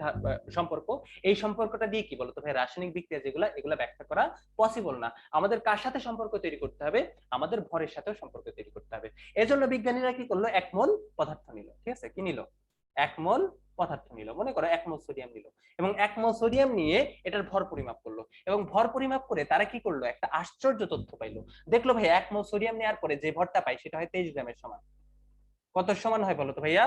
সম্পর্ক, এই সম্পর্কটা দিয়ে কি বলতো ভাই, রাসায়নিক বিক্রিয়া যেগুলা এগুলা ব্যাখ্যা করা পসিবল না। আমাদের কার সাথে সম্পর্ক তৈরি করতে হবে, আমাদের ভরের সাথেও সম্পর্ক তৈরি করতে হবে। এজন্য বিজ্ঞানীরা কি করলো, 1 মোল পদার্থ নিল। ঠিক আছে, কি নিল, 1 মোল পদার্থ নিল। মনে করো 1 মোল সোডিয়াম নিল, এবং 1 মোল সোডিয়াম নিয়ে এটার ভর পরিমাপ করলো, এবং ভর পরিমাপ করে তারা কি করলো, একটা আশ্চর্য তথ্য পাইলো। দেখলো ভাই 1 মোল সোডিয়াম নেওয়ার পরে যে ভরটা পাই সেটা হয় 23 গ্রামের সমান। কত সমান হয় বলো তো ভাইয়া,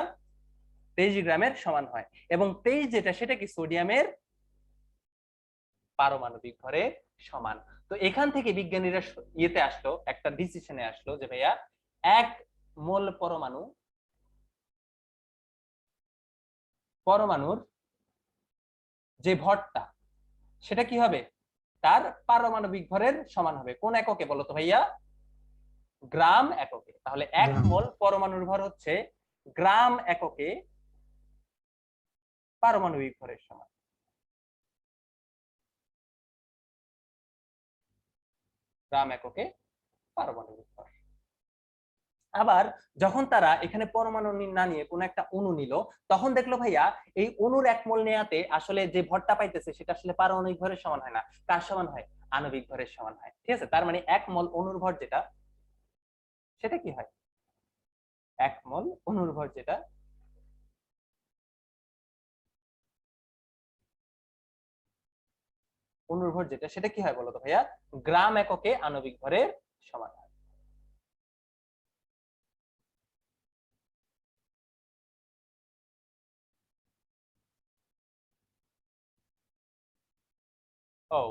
23 গ্রামের সমান হয়। এবং 23 যেটা সেটা কি সোডিয়ামের পারমাণবিক ভরের সমান। তো এখান থেকে বিজ্ঞানীরা ইয়েতে আসলো, একটা ডিসিশনে আসলো যে ভাইয়া 1 মোল পরমাণুর যে ভরটা সেটা কি হবে, তার পারমাণবিক ভরের সমান হবে। কোন এককে বলো তো ভাইয়া, গ্রাম এককে। তাহলে 1 মোল পরমাণুর ভর হচ্ছে গ্রাম এককে পারমাণবিক ভরের সমান। গ্রাম এককে পারমাণবিক ভর। আবার যখন তারা এখানে পরমাণু না নিয়ে কোন একটা অণু নিল, তখন দেখলো ভাইয়া এই অণুর 1 মোল নেয়াতে আসলে যে ভরটা পাইতেছে সেটা আসলে পারমাণবিক ভরের সমান হয় না, কার সমান হয়, আণবিক ভরের সমান হয়। ঠিক আছে, তার মানে 1 মোল অণুর ভর যেটা সেটা কি হয়, 1 মোল অণুর ভর যেটা সেটা কি হয় বলতো ভাইয়া, গ্রাম এককে আণবিক ভরের সমান হয়। ও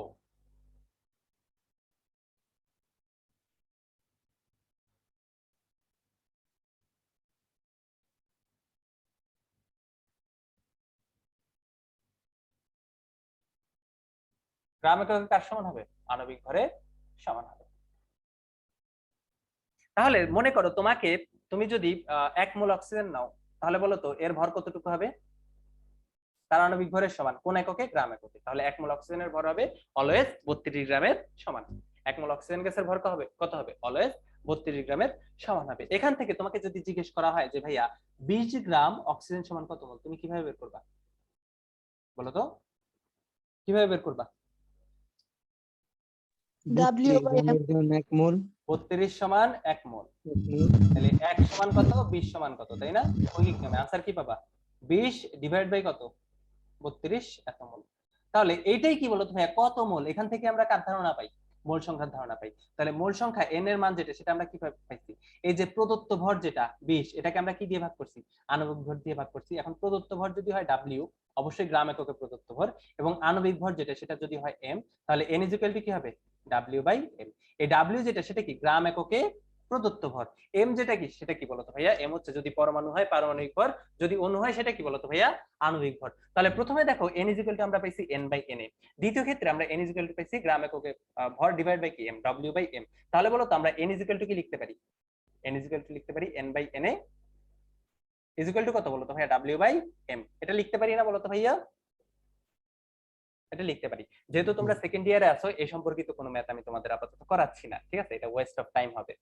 গ্রাম এককে কার সমান হবে, আণবিক ভরের সমান হবে। তাহলে মনে করো তুমি যদি 1 মোল অক্সিজেন নাও, তাহলে বলো তো এর ভর কতটুকু হবে, তার আণবিক ভরের সমান। কোন এককে, গ্রাম এককে। তাহলে 1 মোল অক্সিজেনের ভর হবে অলওয়েজ 32 গ্রামের সমান। 1 মোল অক্সিজেন গ্যাসের ভর কত হবে অলওয়েজ 32 গ্রামের সমান হবে। এখান থেকে তোমাকে যদি জিজ্ঞেস করা হয় যে ভাইয়া 20 গ্রাম অক্সিজেন সমান কত মোল, তুমি কিভাবে বের করবা বলো তো, কিভাবে বের করবা? W by M 1 মোল 32 সমান 1 মোল, তাহলে 1 সমান কত, 20 সমান কত, তাই না? মৌলিক নিয়মে আনসার কি পাবা? 20 ডিভাইড বাই কত, 32 এত মোল। তাহলে এইটাই কি বলতো ভাইয়া, কত মোল? এখান থেকে আমরা কার ধারণা পাই? মোল সংখ্যার ধারণা পাই। তাহলে মোল সংখ্যা n এর মান যেটা, সেটা আমরা কিভাবে পাইছি? এই যে প্রদত্ত ভর যেটা 20, এটাকে আমরা কি দিয়ে ভাগ করছি? আণবিক ভর দিয়ে ভাগ করছি। এখন প্রদত্ত ভর যদি হয় W, অবশ্যই গ্রাম এককে প্রদত্ত ভর, এবং আণবিক ভর যেটা সেটা যদি হয় m, তাহলে n ইকুয়াল টু কি হবে? W by m। এই W যেটা সেটা কি? গ্রাম এককে প্রদত্ত ভর। m যেটা কি, সেটা কি বলতো ভাইয়া? m হচ্ছে যদি পরমাণু হয় পারমাণবিক ভর, যদি অণু হয় সেটা কি বলতো ভাইয়া? আণবিক ভর। তাহলে প্রথমে দেখো n ইকুয়াল টু আমরা পাইছি n বাই na, দ্বিতীয় ক্ষেত্রে আমরা n ইকুয়াল টু পাইছি গ্রাম এককে ভর ডিভাইড বাই কি, m, W বাই m। তাহলে বলো তো আমরা n ইকুয়াল টু কি লিখতে পারি? n ইকুয়াল টু লিখতে পারি n by na equal to কত বলতো ভাইয়া? W by m। এটা লিখতে পারি না বলতো ভাইয়া? এটা লিখতে পারি। যেহেতু তোমরা সেকেন্ড ইয়ারে আছো, এই সম্পর্কিত কোনো ম্যাথ আমি তোমাদের আপাতত করাচ্ছি না, ঠিক আছে? এটা ওয়েস্ট অফ টাইম হবে।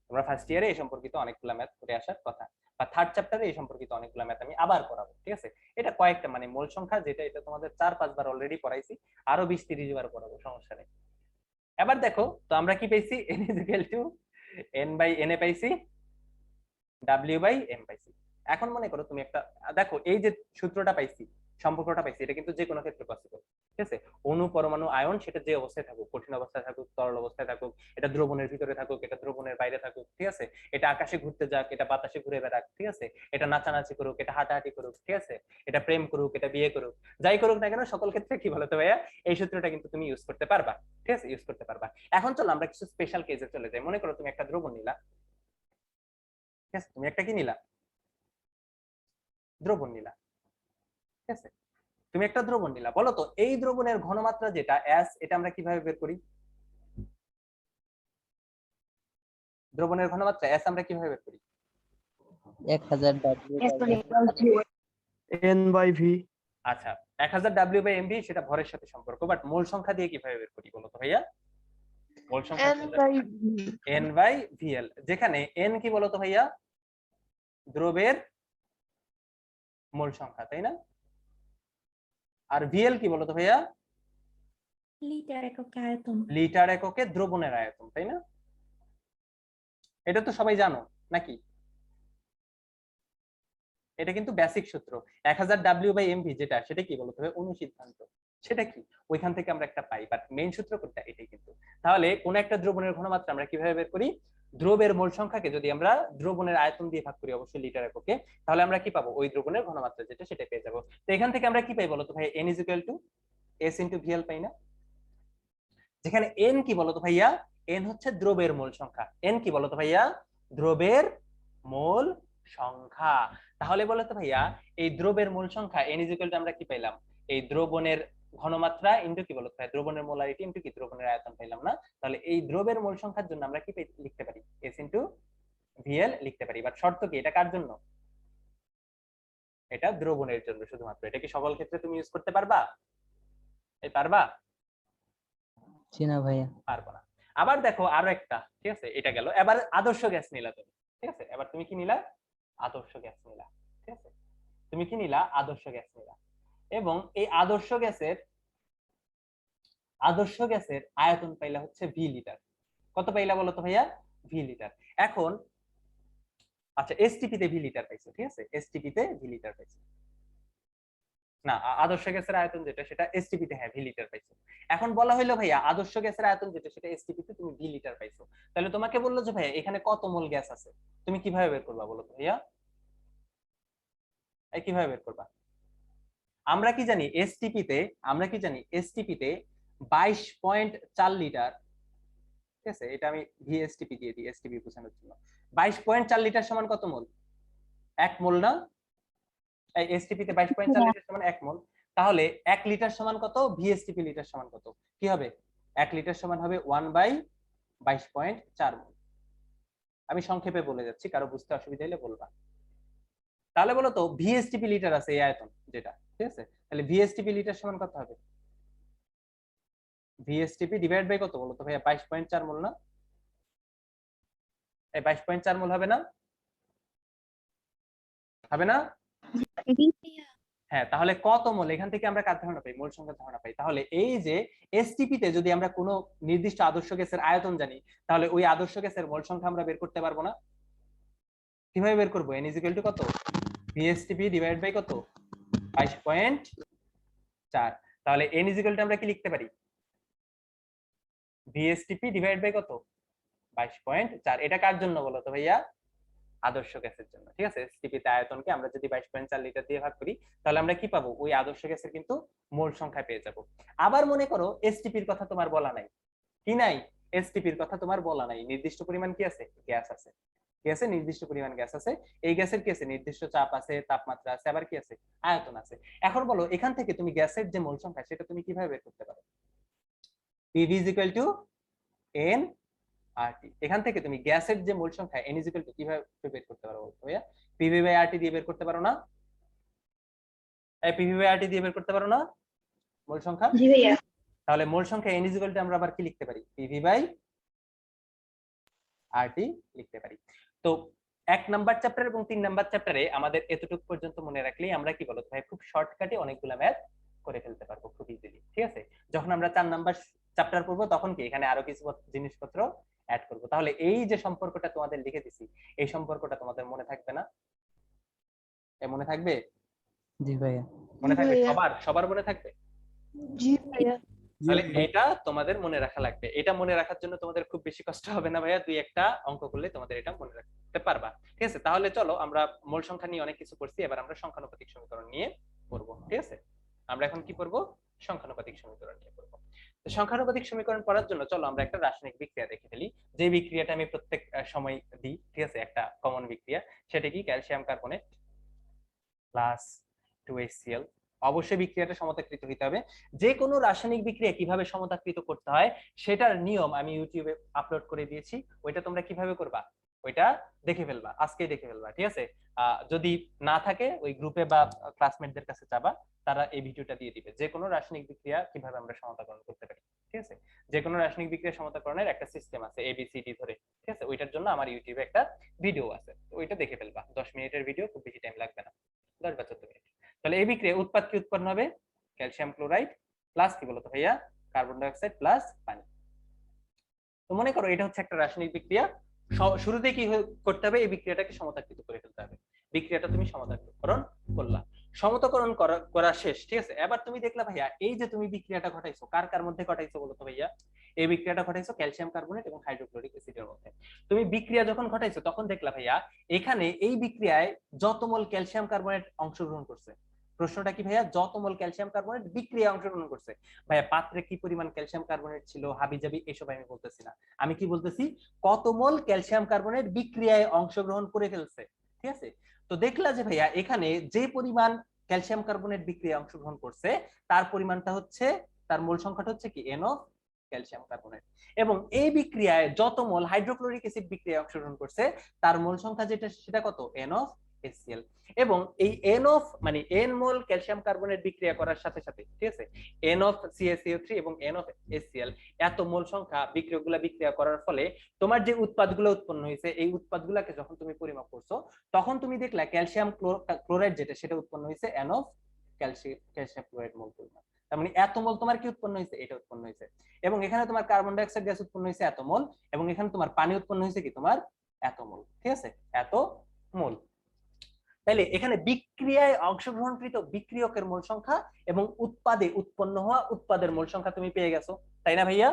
তোমরা ফার্স্ট ইয়ারে এই সম্পর্কিত অনেকগুলো ম্যাথ করে আসার কথা, বা থার্ড চ্যাপ্টারে এই সম্পর্কিত অনেকগুলো ম্যাথ আমি আবার করাবো, ঠিক আছে? এটা কয়েকটা মানে মোল সংখ্যা যেটা, এটা তোমাদের 4-5 বার অলরেডি পড়াইছি, আরো 20-30 বার পড়াবো, সমস্যা নেই। এবার দেখো তো আমরা কি পাইছি? n equal to n by na পাইছি, W বাই m পাইছি। এখন মনে করো তুমি একটা দেখো, এই যে সূত্রটা পাইছি, সম্পর্কটা পাইছি, এটা কিন্তু যে কোনো ক্ষেত্রে পসিবল, ঠিক আছে? অণু, পরমাণু, আয়ন, সেটা যে অবস্থায় থাকুক, কঠিন অবস্থায় থাকুক, তরল অবস্থায় থাকুক, এটা দ্রবণের ভিতরে থাকুক, এটা দ্রবণের বাইরে থাকুক, ঠিক আছে? এটা আকাশে ঘুরতে যাক, এটা বাতাসে ঘুরে বেড়াক, ঠিক আছে? এটা নাচানাচি করুক, এটা হাঁটাহাঁটি করুক, ঠিক আছে? এটা প্রেম করুক, এটা বিয়ে করুক, যাই করুক না কেন, সকল ক্ষেত্রে কি বলতো ভাইয়া? এই সূত্রটা কিন্তু তুমি ইউজ করতে পারবা, ঠিক আছে? ইউজ করতে পারবা। এখন চলো আমরা কিছু স্পেশাল কেসে চলে যাই। মনে করো তুমি একটা দ্রবণ নিলা, ঠিক আছে? তুমি একটা কি নিলা? দ্রবণ নিলা, ঠিক আছে? তুমি একটা দ্রবণ নিলা, বলো তো এই দ্রবণের ঘনমাত্রা যেটা S, এটা আমরা কিভাবে বের করি? দ্রবণের ঘনমাত্রা S আমরা কিভাবে বের করি? 1000 W n by v। আচ্ছা, 1000 W বাই mv সেটা ভরের সাথে সম্পর্ক, বাট মোল সংখ্যা দিয়ে কিভাবে বের করি বলো তো ভাইয়া? মোল সংখ্যা n বাই vl, যেখানে n কি বলো তো ভাইয়া? দ্রবের মোল সংখ্যা, তাই না? আর vl কি বলো তো ভাইয়া? লিটার এককে আয়তন। লিটার এককে দ্রবণের আয়তন, তাই না? এটা তো সবাই জানো নাকি? এটা কিন্তু বেসিক সূত্র। 1000 W বাই mv যেটা, সেটা কি বলতো ভাই? অনুসিদ্ধান্ত। সেটা কি? ওইখান থেকে আমরা একটা পাই, বাট মেইন সূত্র কোনটা? এটাই কিন্তু। তাহলে কোন একটা দ্রবণের ঘনমাত্রা আমরা কিভাবে বের করি? দ্রবের মোল সংখ্যাকে যদি আমরা দ্রবণের আয়তন দিয়ে ভাগ করি, অবশ্যই লিটার এককে, তাহলে আমরা কি পাবো? ওই দ্রবণের ঘনমাত্রা যেটা, সেটা পেয়ে যাবো। তো এখান থেকে আমরা কি পাই বলতো ভাই? n is equal to s into vl পাই না? যেখানে n কি বলতো ভাইয়া? n হচ্ছে দ্রবের মোল সংখ্যা। n কি বলতো ভাইয়া? দ্রবের মোল সংখ্যা। তাহলে বলতো ভাইয়া, এই দ্রবের মোল সংখ্যা n is equal to আমরা কি পাইলাম? এই দ্রবণের ঘনমাত্রা ইনটু কি বলতো ভাই? দ্রবণের মোলারিটি ইনটু কি? দ্রবণের আয়তন পাইলাম না? তাহলে এই দ্রবের মোল সংখ্যার জন্য আমরা কি লিখতে পারি? s into vl লিখতে পারি। বাট শর্ত কি? এটা কার জন্য? এটা দ্রবণের জন্য শুধুমাত্র। এটা কি সকল ক্ষেত্রে তুমি ইউজ করতে পারবা? এই পারবা? চিনা ভাইয়া। পারবো না। আবার দেখো আরো একটা, ঠিক আছে? এটা গেল। এবার আদর্শ গ্যাস নিলা তুমি, ঠিক আছে? এবার তুমি কি নিলা? আদর্শ গ্যাস নিলা, ঠিক আছে? তুমি কি নিলা? আদর্শ গ্যাস নিলা। এবং এই আদর্শ গ্যাসের আয়তন পাইলা হচ্ছে ভি লিটার। কত পাইলা বলো তো ভাইয়া? V litre. এখন আচ্ছা, এসটিপি তে ভি লিটার পাইছো, ঠিক আছে? এসটিপি তে ভি লিটার পাইছো না, আদর্শ গ্যাসের আয়তন যেটা, সেটা এসটিপি তে হ্যাঁ ভি লিটার পাইছো। এখন বলা হইলো ভাইয়া আদর্শ গ্যাসের আয়তন যেটা, সেটা এসটিপি তে তুমি ভি লিটার পাইছো। তাহলে তোমাকে বললো যে ভাইয়া এখানে কত মোল গ্যাস আছে, তুমি কিভাবে বের করবা বলো তো ভাইয়া? এই কিভাবে বের করবা? আমরা কি জানি এসটিপি তে, 22.4 লিটার, ঠিক আছে? এটা আমি ভিএসটিপি দিয়ে দিই এসটিপি বোঝানোর জন্য। 22.4 লিটার সমান কত মোল? 1 মোল না? এই এসটিপি তে 22.4 লিটার সমান 1 মোল। তাহলে 1 লিটার সমান কত? ভিএসটিপি লিটার সমান কত? কি হবে? 1 লিটার সমান হবে 1/22.4 মোল। আমি সংক্ষেপে বলে যাচ্ছি, কারো বুঝতে অসুবিধা হলে বলবা। তাহলে বলো তো ভিএসটিপি লিটার আছে এই আয়তন যেটা, ঠিক আছে? তাহলে ভিএসটিপি লিটার সমান কত হবে? ভিএসটিপি ডিভাইড বাই কত বলো তো ভাইয়া? 22.4 মোল না? এই 22.4 মোল হবে না? হবে না? হ্যাঁ, তাহলে কত মোল? এখান থেকে আমরা কার ধারণা পাই? মোল সংখ্যার ধারণা পাই। তাহলে এই যে এসটিপি তে যদি আমরা কোনো নির্দিষ্ট আদর্শ গ্যাসের আয়তন জানি, তাহলে ওই আদর্শ গ্যাসের মোল সংখ্যা আমরা বের করতে পারবো না? কিভাবে বের করবো? n = কত? VSTP ডিভাইড বাই কত? 22.4। তাহলে n = আমরা কি লিখতে পারি? VSTP ডিভাইড বাই কত? 22.4। এটা কার জন্য বলো তো ভাইয়া? আদর্শ গ্যাসের জন্য। ঠিক আছে, এসটিপি তে আয়তনকে আমরা যদি 22.4 লিটার দিয়ে ভাগ করি, তাহলে আমরা কি পাবো? ওই আদর্শ গ্যাসের কিন্তু মোল সংখ্যা পেয়ে যাব। আবার মনে করো এসটিপির কথা তোমার বলা নাই, কি নাই? এসটিপির কথা তোমার বলা নাই, নির্দিষ্ট পরিমাণ কি আছে? গ্যাস আছে। কি আছে? নির্দিষ্ট পরিমাণ গ্যাস আছে। এই গ্যাসের কি আছে? নির্দিষ্ট চাপ আছে, তাপমাত্রা আছে, আবার কি আছে? আয়তন আছে। এখন বলো এখান থেকে তুমি গ্যাসের যে মোল সংখ্যা সেটা তুমি কিভাবে বের করতে পারো? PV = n RT। এখান থেকে তুমি গ্যাসের যে মোল সংখ্যা n = কিভাবে বের করতে পারো বলতো ভাইয়া? PV/RT দিয়ে বের করতে পারো না? এই PV/RT দিয়ে বের করতে পারো না মোল সংখ্যা? জি ভাইয়া। তাহলে মোল সংখ্যা n = আমরা আবার কি লিখতে পারি? PV/RT লিখতে পারি। তো 1 নাম্বার চ্যাপ্টার এবং 3 নাম্বার চ্যাপ্টারে আমাদের এতটুকু পর্যন্ত মনে রাখলেই আমরা কি বলতো ভাই খুব শর্টকাটে অনেকগুলো ম্যাথ করে ফেলতে পারবো খুব ইজিলি। ঠিক আছে, যখন আমরা 4 নাম্বার চ্যাপ্টার পড়বো তখন কি এখানে আরো কিছু জিনিসপত্র অ্যাড করব। তাহলে এই যে সম্পর্কটা তোমাদের লিখে দিছি, এই সম্পর্কটা তোমাদের মনে থাকবে না? মনে থাকবে? জি ভাইয়া। মনে থাকবে? ভাইয়া। সবার মনে থাকবে? জি ভাইয়া। তাহলে এটা তোমাদের মনে রাখা লাগবে। এটা মনে রাখার জন্য তোমাদের খুব বেশি কষ্ট হবে না ভাইয়া, 2-1টা অঙ্ক করলে তোমাদের এটা মনে রাখতে পারবা। ঠিক আছে, তাহলে চলো আমরা মোল সংখ্যা নিয়ে অনেক কিছু করছি, এবার আমরা সংখ্যানুপাতিক সমীকরণ নিয়ে পড়বো। ঠিক আছে, আমরা এখন কি পড়বো? সংখ্যানুপাতিক সমীকরণ নিয়ে পড়বো। তো সংখ্যানুপাতিক সমীকরণ পড়ার জন্য চলো আমরা একটা রাসায়নিক বিক্রিয়া দেখে ফেলি, যে বিক্রিয়াটা আমি প্রত্যেক সময় দিই। ঠিক আছে, একটা কমন বিক্রিয়া, সেটা কি? Calcium carbonate plus 2HCl। অবশ্যই বিক্রিয়াটা সমতাকৃত হতে হবে। যে কোনো রাসায়নিক বিক্রিয়া কিভাবে সমতাকৃত করতে হয় সেটার নিয়ম আমি ইউটিউবে আপলোড করে দিয়েছি, ওইটা তোমরা কিভাবে করবা ওইটা দেখে ফেলবা, আজকেই দেখে ফেলবা। ঠিক আছে, যদি না থাকে ওই গ্রুপে বা ক্লাসমেটদের কাছে যাবা, তারা এই ভিডিওটা দিয়ে দিবে, যে কোনো রাসায়নিক বিক্রিয়া কিভাবে আমরা সমতাকরণ করতে পারি। ঠিক আছে, যে কোনো রাসায়নিক বিক্রিয়া সমতাকরণের একটা সিস্টেম আছে ABCD ধরে। ঠিক আছে, ওইটার জন্য আমার ইউটিউবে একটা ভিডিও আছে, ওইটা দেখে ফেলবা। 10 মিনিটের ভিডিও, খুব বেশি টাইম লাগবে না, 10 বা 14 মিনিট। তাহলে এই বিক্রিয়া উৎপাদ কি উৎপন্ন হবে? ক্যালসিয়াম ক্লোরাইড প্লাস কি বলতো ভাইয়া? কার্বন ডাই অক্সাইড প্লাস পানি। তো মনে করো এটা হচ্ছে একটা রাসায়নিক বিক্রিয়া। শুরুতে কি করতে হবে? এই বিক্রিয়াটাকে সমতাকৃত করে ফেলতে হবে। বিক্রিয়াটা তুমি সমতাকরণ করলা, সমতাকরণ করা শেষ। ঠিক আছে, এবার তুমি দেখলা ভাইয়া এই যে তুমি বিক্রিয়াটা ঘটাইছো, কার মধ্যে ঘটাইছো বলতো ভাইয়া? এই বিক্রিয়াটা ঘটাইছো ক্যালসিয়াম কার্বনেট এবং হাইড্রোক্লোরিক অ্যাসিডের মধ্যে। তুমি বিক্রিয়া যখন ঘটাইছো তখন দেখলা ভাইয়া এখানে এই বিক্রিয়ায় যত মোল ক্যালসিয়াম কার্বনেট অংশগ্রহণ করছে। প্রশ্নটা কি ভাইয়া? যত মোল ক্যালসিয়াম কার্বনেট বিক্রিয়া অংশগ্রহণ করছে। ভাইয়া পাত্রে কি পরিমাণ ক্যালসিয়াম কার্বনেট ছিল, হাবিজাবি এসব আমি বলতেছি না, আমি কি বলতেছি কত মোল ক্যালসিয়াম কার্বনেট বিক্রিয়ায় অংশগ্রহণ করে ফেলছে। ঠিক আছে, তো দেখলা যে ভাইয়া এখানে যে পরিমাণ ক্যালসিয়াম কার্বনেট বিক্রিয়ায় অংশগ্রহণ করছে তার পরিমাণটা হচ্ছে, তার মোল সংখ্যাটা হচ্ছে কি? NO calcium carbonate. এবং এই বিক্রিয়ায় যত মোল হাইড্রোক্লোরিক অ্যাসিড বিক্রিয়ায় অংশগ্রহণ করছে তার মোল সংখ্যা যেটা সেটা কত? NOHCl। এবং এই NO মানে N মোল ক্যালসিয়াম কার্বনেট বিক্রিয়া করার সাথে সাথে, ঠিক আছে, NOCaCO3 এবং NOHCl এত মোল সংখ্যা বিক্রিয়া করার ফলে তোমার যে উৎপাদগুলো উৎপন্ন হয়েছে, এই উৎপাদগুলোকে যখন তুমি পরিমাপ করছো তখন তুমি দেখলা ক্যালসিয়াম ক্লোরাইড যেটা সেটা উৎপন্ন হয়েছে NO ক্যালসিয়াম ক্লোরাইড মোল পরিমাণ। তার মানে এত মোল তোমার কি উৎপন্ন হয়েছে? এটা উৎপন্ন হয়েছে। এবং এখানে তোমার কার্বন ডাই অক্সাইড গ্যাস উৎপন্ন হয়েছে এত মোল, এবং এখানে তোমার পানি উৎপন্ন হয়েছে কি? তোমার এত মোল। ঠিক আছে, এত মোল। তাহলে এখানে বিক্রিয়ায় অংশগ্রহণকৃত বিক্রিয়কের মোল সংখ্যা এবং উৎপাদে উৎপন্ন হওয়া উৎপাদের মোল সংখ্যা তুমি পেয়ে গেছো, তাই না ভাইয়া?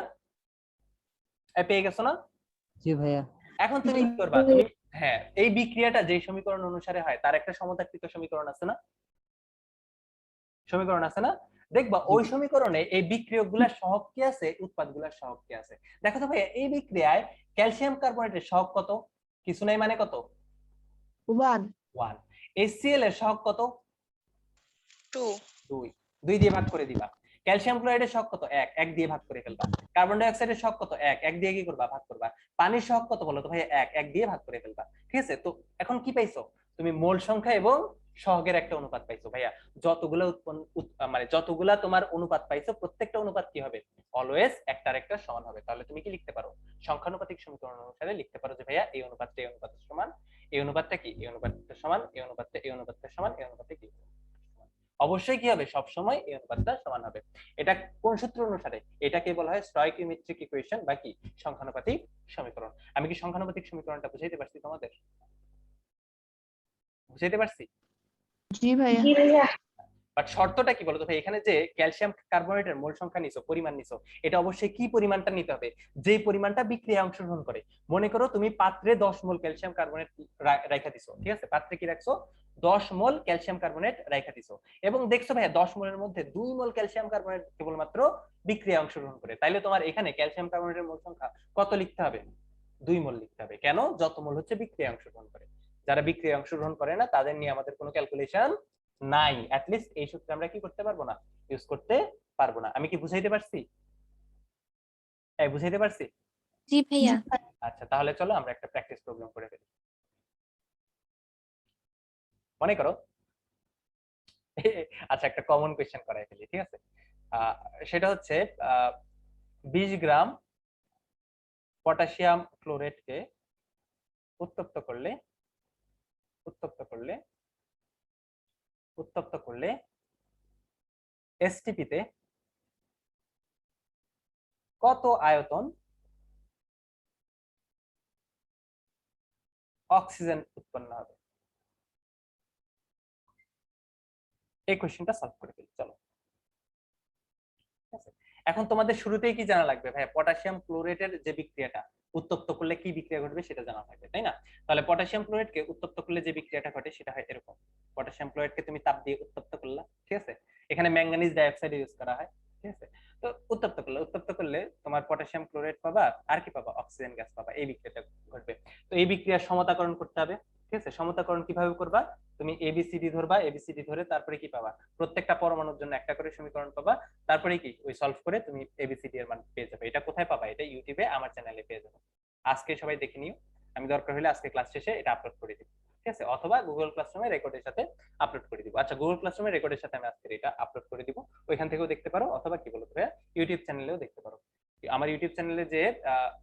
পেয়ে গেছো না? জি ভাইয়া। এখন তুমি কি করবা? তুমি হ্যাঁ, এই বিক্রিয়াটা যে সমীকরণ অনুসারে হয় তার একটা সমতাকৃত সমীকরণ আছে না? সমীকরণ আছে না? দেখবা ওই সমীকরণে এই বিক্রিয়কগুলোর সহগ কি আছে, উৎপাদগুলোর সহগ কি আছে। দেখো তো ভাইয়া এই বিক্রিয়ায় ক্যালসিয়াম কার্বনেটের সহগ কত? কিছু নাই মানে কত? 1 1। HCl এর সহগ কত? 2 2 দিয়ে ভাগ করে দিবা। ক্যালসিয়াম ক্লোরাইডের সহগ কত? 1 দিয়ে ভাগ করে ফেলবা। কার্বন ডাই অক্সাইডের সহগ কত? 1 দিয়ে কি করবা? ভাগ করবা। পানির সহগ কত বলো তো ভাইয়া? 1 দিয়ে ভাগ করে ফেলবা। ঠিক আছে, তো এখন কি পাইছো? তুমি মোল সংখ্যা এবং সহগের একটা অনুপাত পাইছো ভাইয়া। যতগুলা মানে যতগুলা তোমার অনুপাত পাইছো প্রত্যেকটা অনুপাত কি হবে? অলওয়েজ একটা আরেকটা সমান হবে। তাহলে তুমি কি লিখতে পারো? সংখ্যানুপাতিক সমীকরণ অনুসারে লিখতে পারো যে ভাইয়া এই অনুপাতটা এই অনুপাতের সমান, এই অনুপাতটা কি এই অনুপাতটা সমান, এই অনুপাতটা এই অনুপাতটা সমান, এই অনুপাতটা কি সমান। অবশ্যই কি হবে, সব সময় এই অনুপাতটা সমান হবে। এটা কোন সূত্র অনুসারে? এটাকে বলা হয় স্টয়কিওমেট্রিক ইকুয়েশন বা কি সংখ্যানুপাতিক সমীকরণ। আমি কি সংখ্যানুপাতিক সমীকরণটা বুঝাইতে পারছি তোমাদের? বুঝাইতে পারছি? জি ভাইয়া। বাট শর্তটা কি বলতো ভাই, এখানে যে ক্যালসিয়াম কার্বনেটের মোল সংখ্যা নিছো, পরিমাণ নিছো, এটা অবশ্যই কি পরিমাণটা নিতে হবে, যে পরিমাণটা বিক্রিয়ায় অংশগ্রহণ করে। মনে করো তুমি পাত্রে 10 মোল ক্যালসিয়াম কার্বনেট রাখা দিছো, ঠিক আছে, পাত্রে কি রাখছো 10 মোল ক্যালসিয়াম কার্বনেট রাখা দিছো, এবং দেখছো ভাইয়া 10 মোলের মধ্যে 2 মোল ক্যালসিয়াম কার্বনেট কেবলমাত্র বিক্রিয়ায় অংশগ্রহণ করে, তাইলে তোমার এখানে ক্যালসিয়াম কার্বনেটের মোল সংখ্যা কত লিখতে হবে? 2 মোল লিখতে হবে। কেন? যত মোল হচ্ছে বিক্রিয়ায় অংশগ্রহণ করে, যারা বিক্রিয়ায় অংশগ্রহণ করে না তাদের নিয়ে আমাদের কোনো ক্যালকুলেশন নাই। অ্যাটলিস্ট এই সূত্রে আমরা কি করতে পারবো না, ইউজ করতে পারবো না। আমি কি বুঝাইতে পারছি? এই বুঝাইতে পারছি? জি ভাইয়া। আচ্ছা, তাহলে চলো আমরা একটা প্র্যাকটিস প্রবলেম করে ফেলি। মনে করো আচ্ছা একটা কমন কোয়েশ্চেন করাই ফেলি, ঠিক আছে। সেটা হচ্ছে 20 গ্রাম পটাশিয়াম ক্লোরেটকে উত্তপ্ত করলে এসটিপিতে কত আয়তন অক্সিজেন উৎপন্ন হবে? এই কোশ্চেনটা সলভ করে ফেলি চলো। এখন তোমাদের শুরুতেই কি জানা লাগবে ভাই, পটাশিয়াম ক্লোরেটের যে বিক্রিয়াটা উত্তপ্ত করলে কি বিক্রিয়া ঘটবে সেটা জানা থাকবে, তাই না? তাহলে পটাশিয়াম ক্লোরেটকে উত্তপ্ত করলে যে বিক্রিয়াটা ঘটে সেটা হয় এরকম। পটাশিয়াম ক্লোরেটকে তুমি তাপ দিয়ে উত্তপ্ত করলা, ঠিক আছে, এখানে ম্যাঙ্গানিজ ডাইঅক্সাইড ইউজ করা হয়, ঠিক আছে। তো উত্তপ্ত করলে তোমার পটাশিয়াম ক্লোরেট পাবা, আর কি পাবা, অক্সিজেন গ্যাস পাবা, এই বিক্রিয়াটা ঘটবে। তো এই বিক্রিয়ার সমতাকরণ করতে হবে, ঠিক আছে। সমতাকরণ কিভাবে করবা, তুমি এবিসিডি ধরবা, এবিসিডি ধরে তারপরে কি পাবা, প্রত্যেকটা পরমাণুর জন্য একটা করে সমীকরণ পাবা, তারপরে কি ওই সলভ করে তুমি এবিসিডি এর মান পেয়ে যাবে। এটা কোথায় পাবা? এটা ইউটিউবে আমার চ্যানেলে পেয়ে যাবে। আজকে সবাই দেখে নিও, আমি দরকার হলে আজকে ক্লাস শেষে এটা আপলোড করে দিব, ঠিক আছে, অথবা গুগল ক্লাসরুমে রেকর্ডের সাথে আপলোড করে দিব। আচ্ছা, গুগল ক্লাসরুমে রেকর্ডের সাথে আমি আজকে এটা আপলোড করে দিব, ওইখান থেকেও দেখতে পারো, অথবা কি বলতো ভাইয়া ইউটিউব চ্যানেলেও দেখতে পারো। আমার ইউটিউব চ্যানেলে যে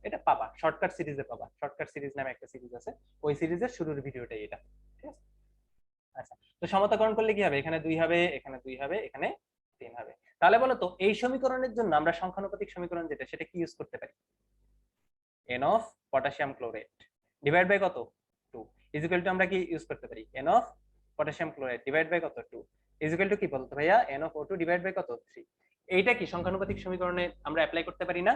এটা পাবা, শর্টকাট সিরিজে পাবা, শর্টকাট সিরিজ নামে একটা সিরিজ আছে, ওই সিরিজের শুরুর ভিডিওটাই এটা, ঠিক আছে। আচ্ছা, তো সমতাকরণ করলে কি হবে, এখানে 2 হবে, এখানে 2 হবে, এখানে 3 হবে। তাহলে বলো তো এই সমীকরণের জন্য আমরা সংখ্যানুপাতিক সমীকরণ যেটা সেটা কি ইউজ করতে পারি? n of potassium chlorate divide by কত 2 ইজ ইকুয়াল টু, আমরা কি ইউজ করতে পারি n of potassium chlorate divide by কত 2 ইজ ইকুয়াল টু কি বলতো ভাইয়া, n of O2 divide by কত 3। এইটা কি সংখ্যানুপাতিক সমীকরণে আমরা অ্যাপ্লাই করতে পারি না?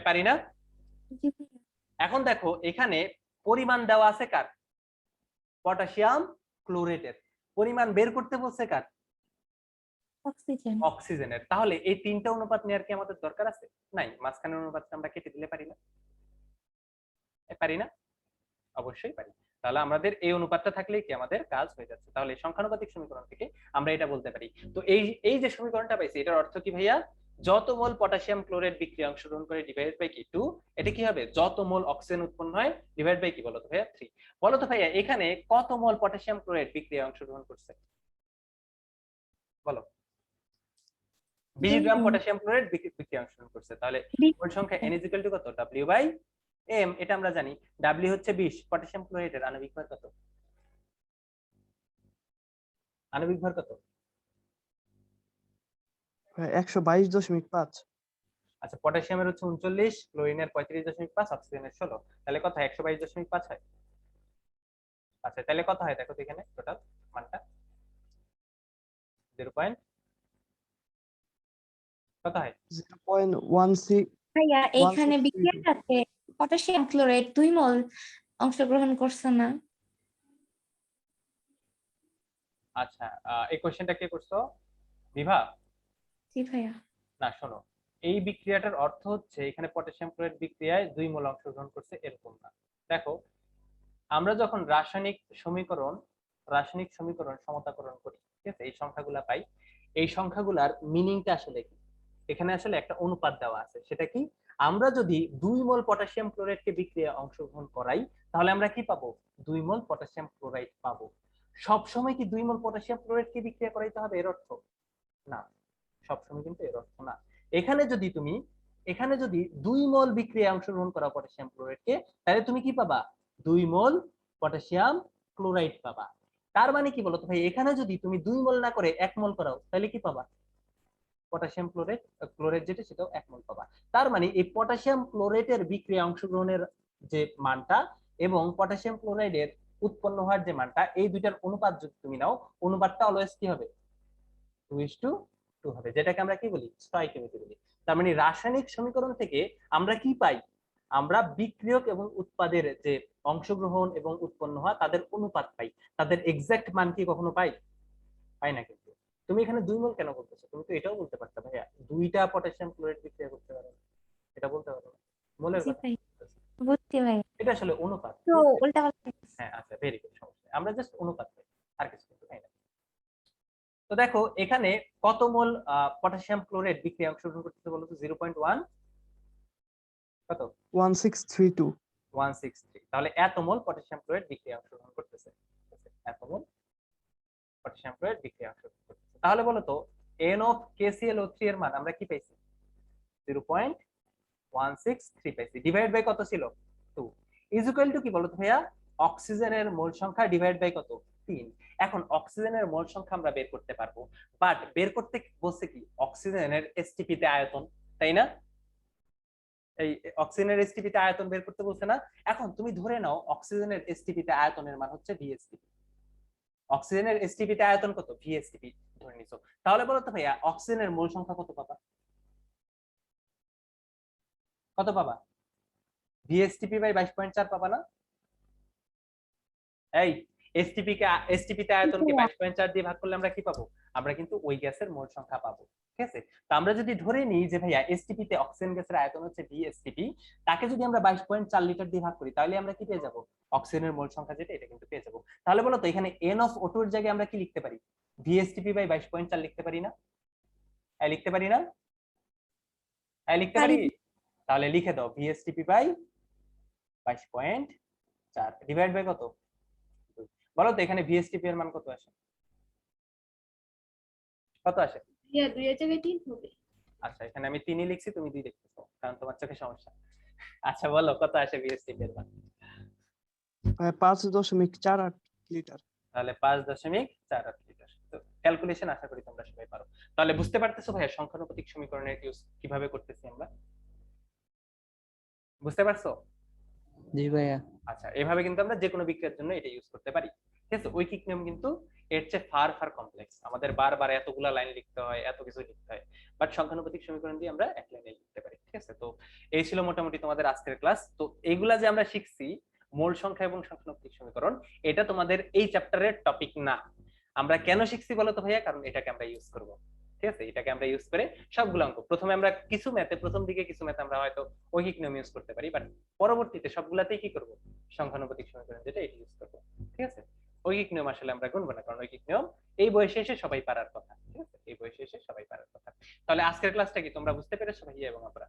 পারি না? জি ভাইয়া। এখন দেখো এখানে পরিমাণ দেওয়া আছে কার, পটাশিয়াম ক্লোরেটের, পরিমাণ বের করতে বলছে কার, অক্সিজেন। অক্সিজেনের। তাহলে এই তিনটা অনুপাত নেওয়ার কি আমাদের দরকার আছে? নাই, মাঝখানের অনুপাতটা আমরা কেটে দিলে পারি না? পারি না? অবশ্যই পারি। তাহলে আমাদের এই অনুপাতটা থাকলেই কি আমাদের কাজ হয়ে যাচ্ছে। তাহলে সংখ্যানুপাতিক সমীকরণ থেকে আমরা এটা বলতে পারি। তো এই যে সমীকরণটা পাইছি এটার অর্থ কি ভাইয়া, যত মোল পটাশিয়াম ক্লোরেট বিক্রিয়া অংশগ্রহণ করে ডিভাইড বাই কি 2, এটা কি হবে, যত মোল অক্সিজেন উৎপন্ন হয় ডিভাইড বাই কি বলতো ভাইয়া 3। বলতো ভাইয়া এখানে কত মোল পটাশিয়াম ক্লোরেট বিক্রিয়া অংশগ্রহণ করছে বলো? 20 গ্রাম পটাশিয়াম ক্লোরেট বিক্রিয়া অংশগ্রহণ করছে, তাহলে মোল সংখ্যা n = কত, W/m। এটা আমরা জানি, W হচ্ছে 20, পটাশিয়াম ক্লোরেটের আণবিক ভর কত, আণবিক ভর কত? 122.5। আচ্ছা, পটাশিয়ামের হচ্ছে 39, ক্লোরিনের 35.5, অক্সিজেনের 16, তাহলে কত হয়, 122.5 হয়। আচ্ছা, তাহলে কত হয় দেখো তো এখানে টোটাল মানটা 0. কত হয়? 0.16। ভাইয়া এখানে 162। বিক্রিয়াটাতে পটাশিয়াম ক্লোরাইড 2 মোল অংশগ্রহণ করছে না? আচ্ছা, এই কোশ্চেনটা কে করছো, বিভা? জি ভাইয়া। না শোনো, এই বিক্রিয়াটার অর্থ হচ্ছে এখানে পটাশিয়াম ক্লোরাইড বিক্রিয়ায় 2 মোল অংশগ্রহণ করছে এরকম না। দেখো আমরা যখন রাসায়নিক সমীকরণ সমতাকরণ করি, ঠিক আছে, এই সংখ্যাগুলা পাই, এই সংখ্যাগুলার মিনিংটা আসলে কি, এখানে আসলে একটা অনুপাত দেওয়া আছে, সেটা কি, আমরা যদি 2 মোল পটাশিয়াম ক্লোরাইডকে বিক্রিয়া অংশগ্রহণ করাই তাহলে আমরা কি পাবো, 2 মোল পটাশিয়াম ক্লোরাইড পাবো। সব সময় কি 2 মোল পটাশিয়াম ক্লোরাইডকে বিক্রিয়া করাইতে হবে এর অর্থ না, সবসময় কিন্তু এর অর্থ না। এখানে যদি তুমি এখানে যদি 2 মোল বিক্রিয়ায় অংশগ্রহণ করা পটাশিয়াম ক্লোরাইডকে, তাহলে তুমি কি পাবা? 2 মোল পটাশিয়াম ক্লোরাইড পাবা। তার মানে কি বলতো ভাই, এখানে যদি তুমি 2 মোল না করে 1 মোল করাও, তাহলে কি পাবা? পটাশিয়াম ক্লোরাইড যেটা সেটাও 1 মোল পাবা। তার মানে এই পটাশিয়াম ক্লোরাইডের বিক্রিয়ায় অংশগ্রহণের যে মানটা এবং পটাশিয়াম ক্লোরাইডের উৎপন্ন হওয়ার যে মানটা, এই দুইটার অনুপাত যদি তুমি নাও, অনুপাতটা অলওয়েজ কি হবে? 2:2 হবে, যেটাকে আমরা কি বলি? স্টয়কিওমেট্রি বলি। তার মানে রাসায়নিক সমীকরণ থেকে আমরা কি পাই? আমরা বিক্রিয়ক এবং উৎপাদের যে অংশগ্রহণ এবং উৎপন্ন হওয়া তাদের অনুপাত পাই। তাদের এক্সাক্ট মান কি কখনো পাই? পাই না। কিন্তু তুমি এখানে 2 মোল কেন বলতেছো? তুমি তো এটাও বলতে পারতে ভাইয়া 2টা পটাশিয়াম ক্লোরাইড বিক্রিয়া করতে পারে, এটা বলতে পারো না। মোলের জি কথা ভাই, বলতেছি। বুঝছি ভাই। এটা আসলে অনুপাত। তো উল্টা পাল্টা। হ্যাঁ, আচ্ছা, ভেরি গুড, সমস্যা নেই। আমরা জাস্ট অনুপাত পাই, আর কিছু কিন্তু পাই না। তো দেখো এখানে কত মোল পটাশিয়াম ক্লোরাইড বিক্রিয়া অংশগ্রহণ করতেছে বলো তো? 0.1 কত? 1632 163। তাহলে এত মোল পটাশিয়াম ক্লোরাইড বিক্রিয়া অংশগ্রহণ করতেছে, এত মোল পটাশিয়াম ক্লোরাইড বিক্রিয়া অংশগ্রহণ করতেছে। তাহলে বলো তো N of KClO3 এর মান আমরা কি পাইছি? 0.163 পাইছি। ডিভাইড বাই কত ছিল? 2 ইজ ইকুয়াল টু কি বলো তো ভাইয়া? অক্সিজেনের মোল সংখ্যা ডিভাইড বাই কত? 3। এখন অক্সিজেনের মোল সংখ্যা আমরা বের করতে পারবো, বাট বের করতে বলছে কি? অক্সিজেনের এসটিপি তে আয়তন, তাই না? এই অক্সিজেনের এসটিপি তে আয়তন বের করতে বলছে না? এখন তুমি ধরে নাও অক্সিজেনের এসটিপি তে আয়তনের মান হচ্ছে VSTP। অক্সিজেনের এসটিপি তে আয়তন কত? VSTP ধরে নিছো। তাহলে বলো তো ভাইয়া অক্সিজেনের মোল সংখ্যা কত পাবা? কত পাবা? VSTP বাই 22.4 পাবা না? এই এসটিপি তে আয়তনকে 22.4 দিয়ে ভাগ করলে আমরা কি পাবো? আমরা কিন্তু ওই গ্যাসের মোল সংখ্যা পাবো। ঠিক আছে? তো আমরা যদি ধরে নিই যে ভাইয়া এসটিপি তে অক্সিজেন গ্যাসের আয়তন হচ্ছে VSTP, তাকে যদি আমরা 22.4 লিটার দিয়ে ভাগ করি, তাহলে আমরা কি পেয়ে যাব? অক্সিজেনের মোল সংখ্যা যেটা, এটা কিন্তু পেয়ে যাব। তাহলে বলো তো এখানে N of O2 এর জায়গায় আমরা কি লিখতে পারি? VSTP বাই 22.4 লিখতে পারি না? লিখতে পারি না? লিখতে পারি। তাহলে লিখে দাও VSTP বাই 22.4 ডিভাইড বাই কত? বলো তো এখানে VSTP এর মান কত আসে? কত আসে? 2 এর জায়গায় 3 হবে। আচ্ছা, এখানে আমি 3ই লিখছি, তুমি 2 লিখতেছো কারণ তোমার চোখে সমস্যা। আচ্ছা বলো কত আসে VSTP এর মান? 5.48 লিটার। তাহলে 5.48 লিটার। তো ক্যালকুলেশন আশা করি তোমরা সবাই পারো। তাহলে বুঝতে পারতেছো ভাইয়া সংখ্যানুপাতিক সমীকরণের ইউজ কিভাবে করতেছি আমরা? বুঝতে পারছো? জি ভাইয়া। আচ্ছা, এভাবে কিন্তু আমরা যে কোনো বিক্রিয়ার জন্য এটা ইউজ করতে পারি। ঠিক আছে? ঐকিক নিয়ম কিন্তু এর চেয়ে ফার ফার কমপ্লেক্স। আমাদের বারবার এতগুলা লাইন লিখতে হয়, এত কিছু লিখতে হয়, বাট সংখ্যানুপাতিক সমীকরণ দিয়ে আমরা এক লাইনে লিখতে পারি। ঠিক আছে? তো এই ছিল মোটামুটি তোমাদের আজকের ক্লাস। তো এইগুলা যে আমরা শিখছি মোল সংখ্যা এবং সংখ্যানুপাতিক সমীকরণ, এটা তোমাদের এই চ্যাপ্টারের টপিক না। আমরা কেন শিখছি বলো তো ভাইয়া? কারণ এটাকে আমরা ইউজ করব। ঠিক আছে? এটাকে আমরা ইউজ করে সবগুলো অঙ্ক, প্রথমে আমরা কিছু ম্যাথে, প্রথম দিকে কিছু ম্যাথে আমরা হয়তো ঐকিক নিয়ম ইউজ করতে পারি, বাট পরবর্তীতে সবগুলাতেই কি করব? সংখ্যানুপাতিক সমীকরণ যেটা, এটা ইউজ করব। ঠিক আছে? ঐকিক নিয়ম আসলে আমরা গুনবো না, কারণ ঐকিক নিয়ম এই বয়সে এসে সবাই পারার কথা। ঠিক আছে? এই বয়সে এসে সবাই পারার কথা। তাহলে আজকের ক্লাসটা কি তোমরা বুঝতে পেরেছো ভাইয়া এবং আমরা?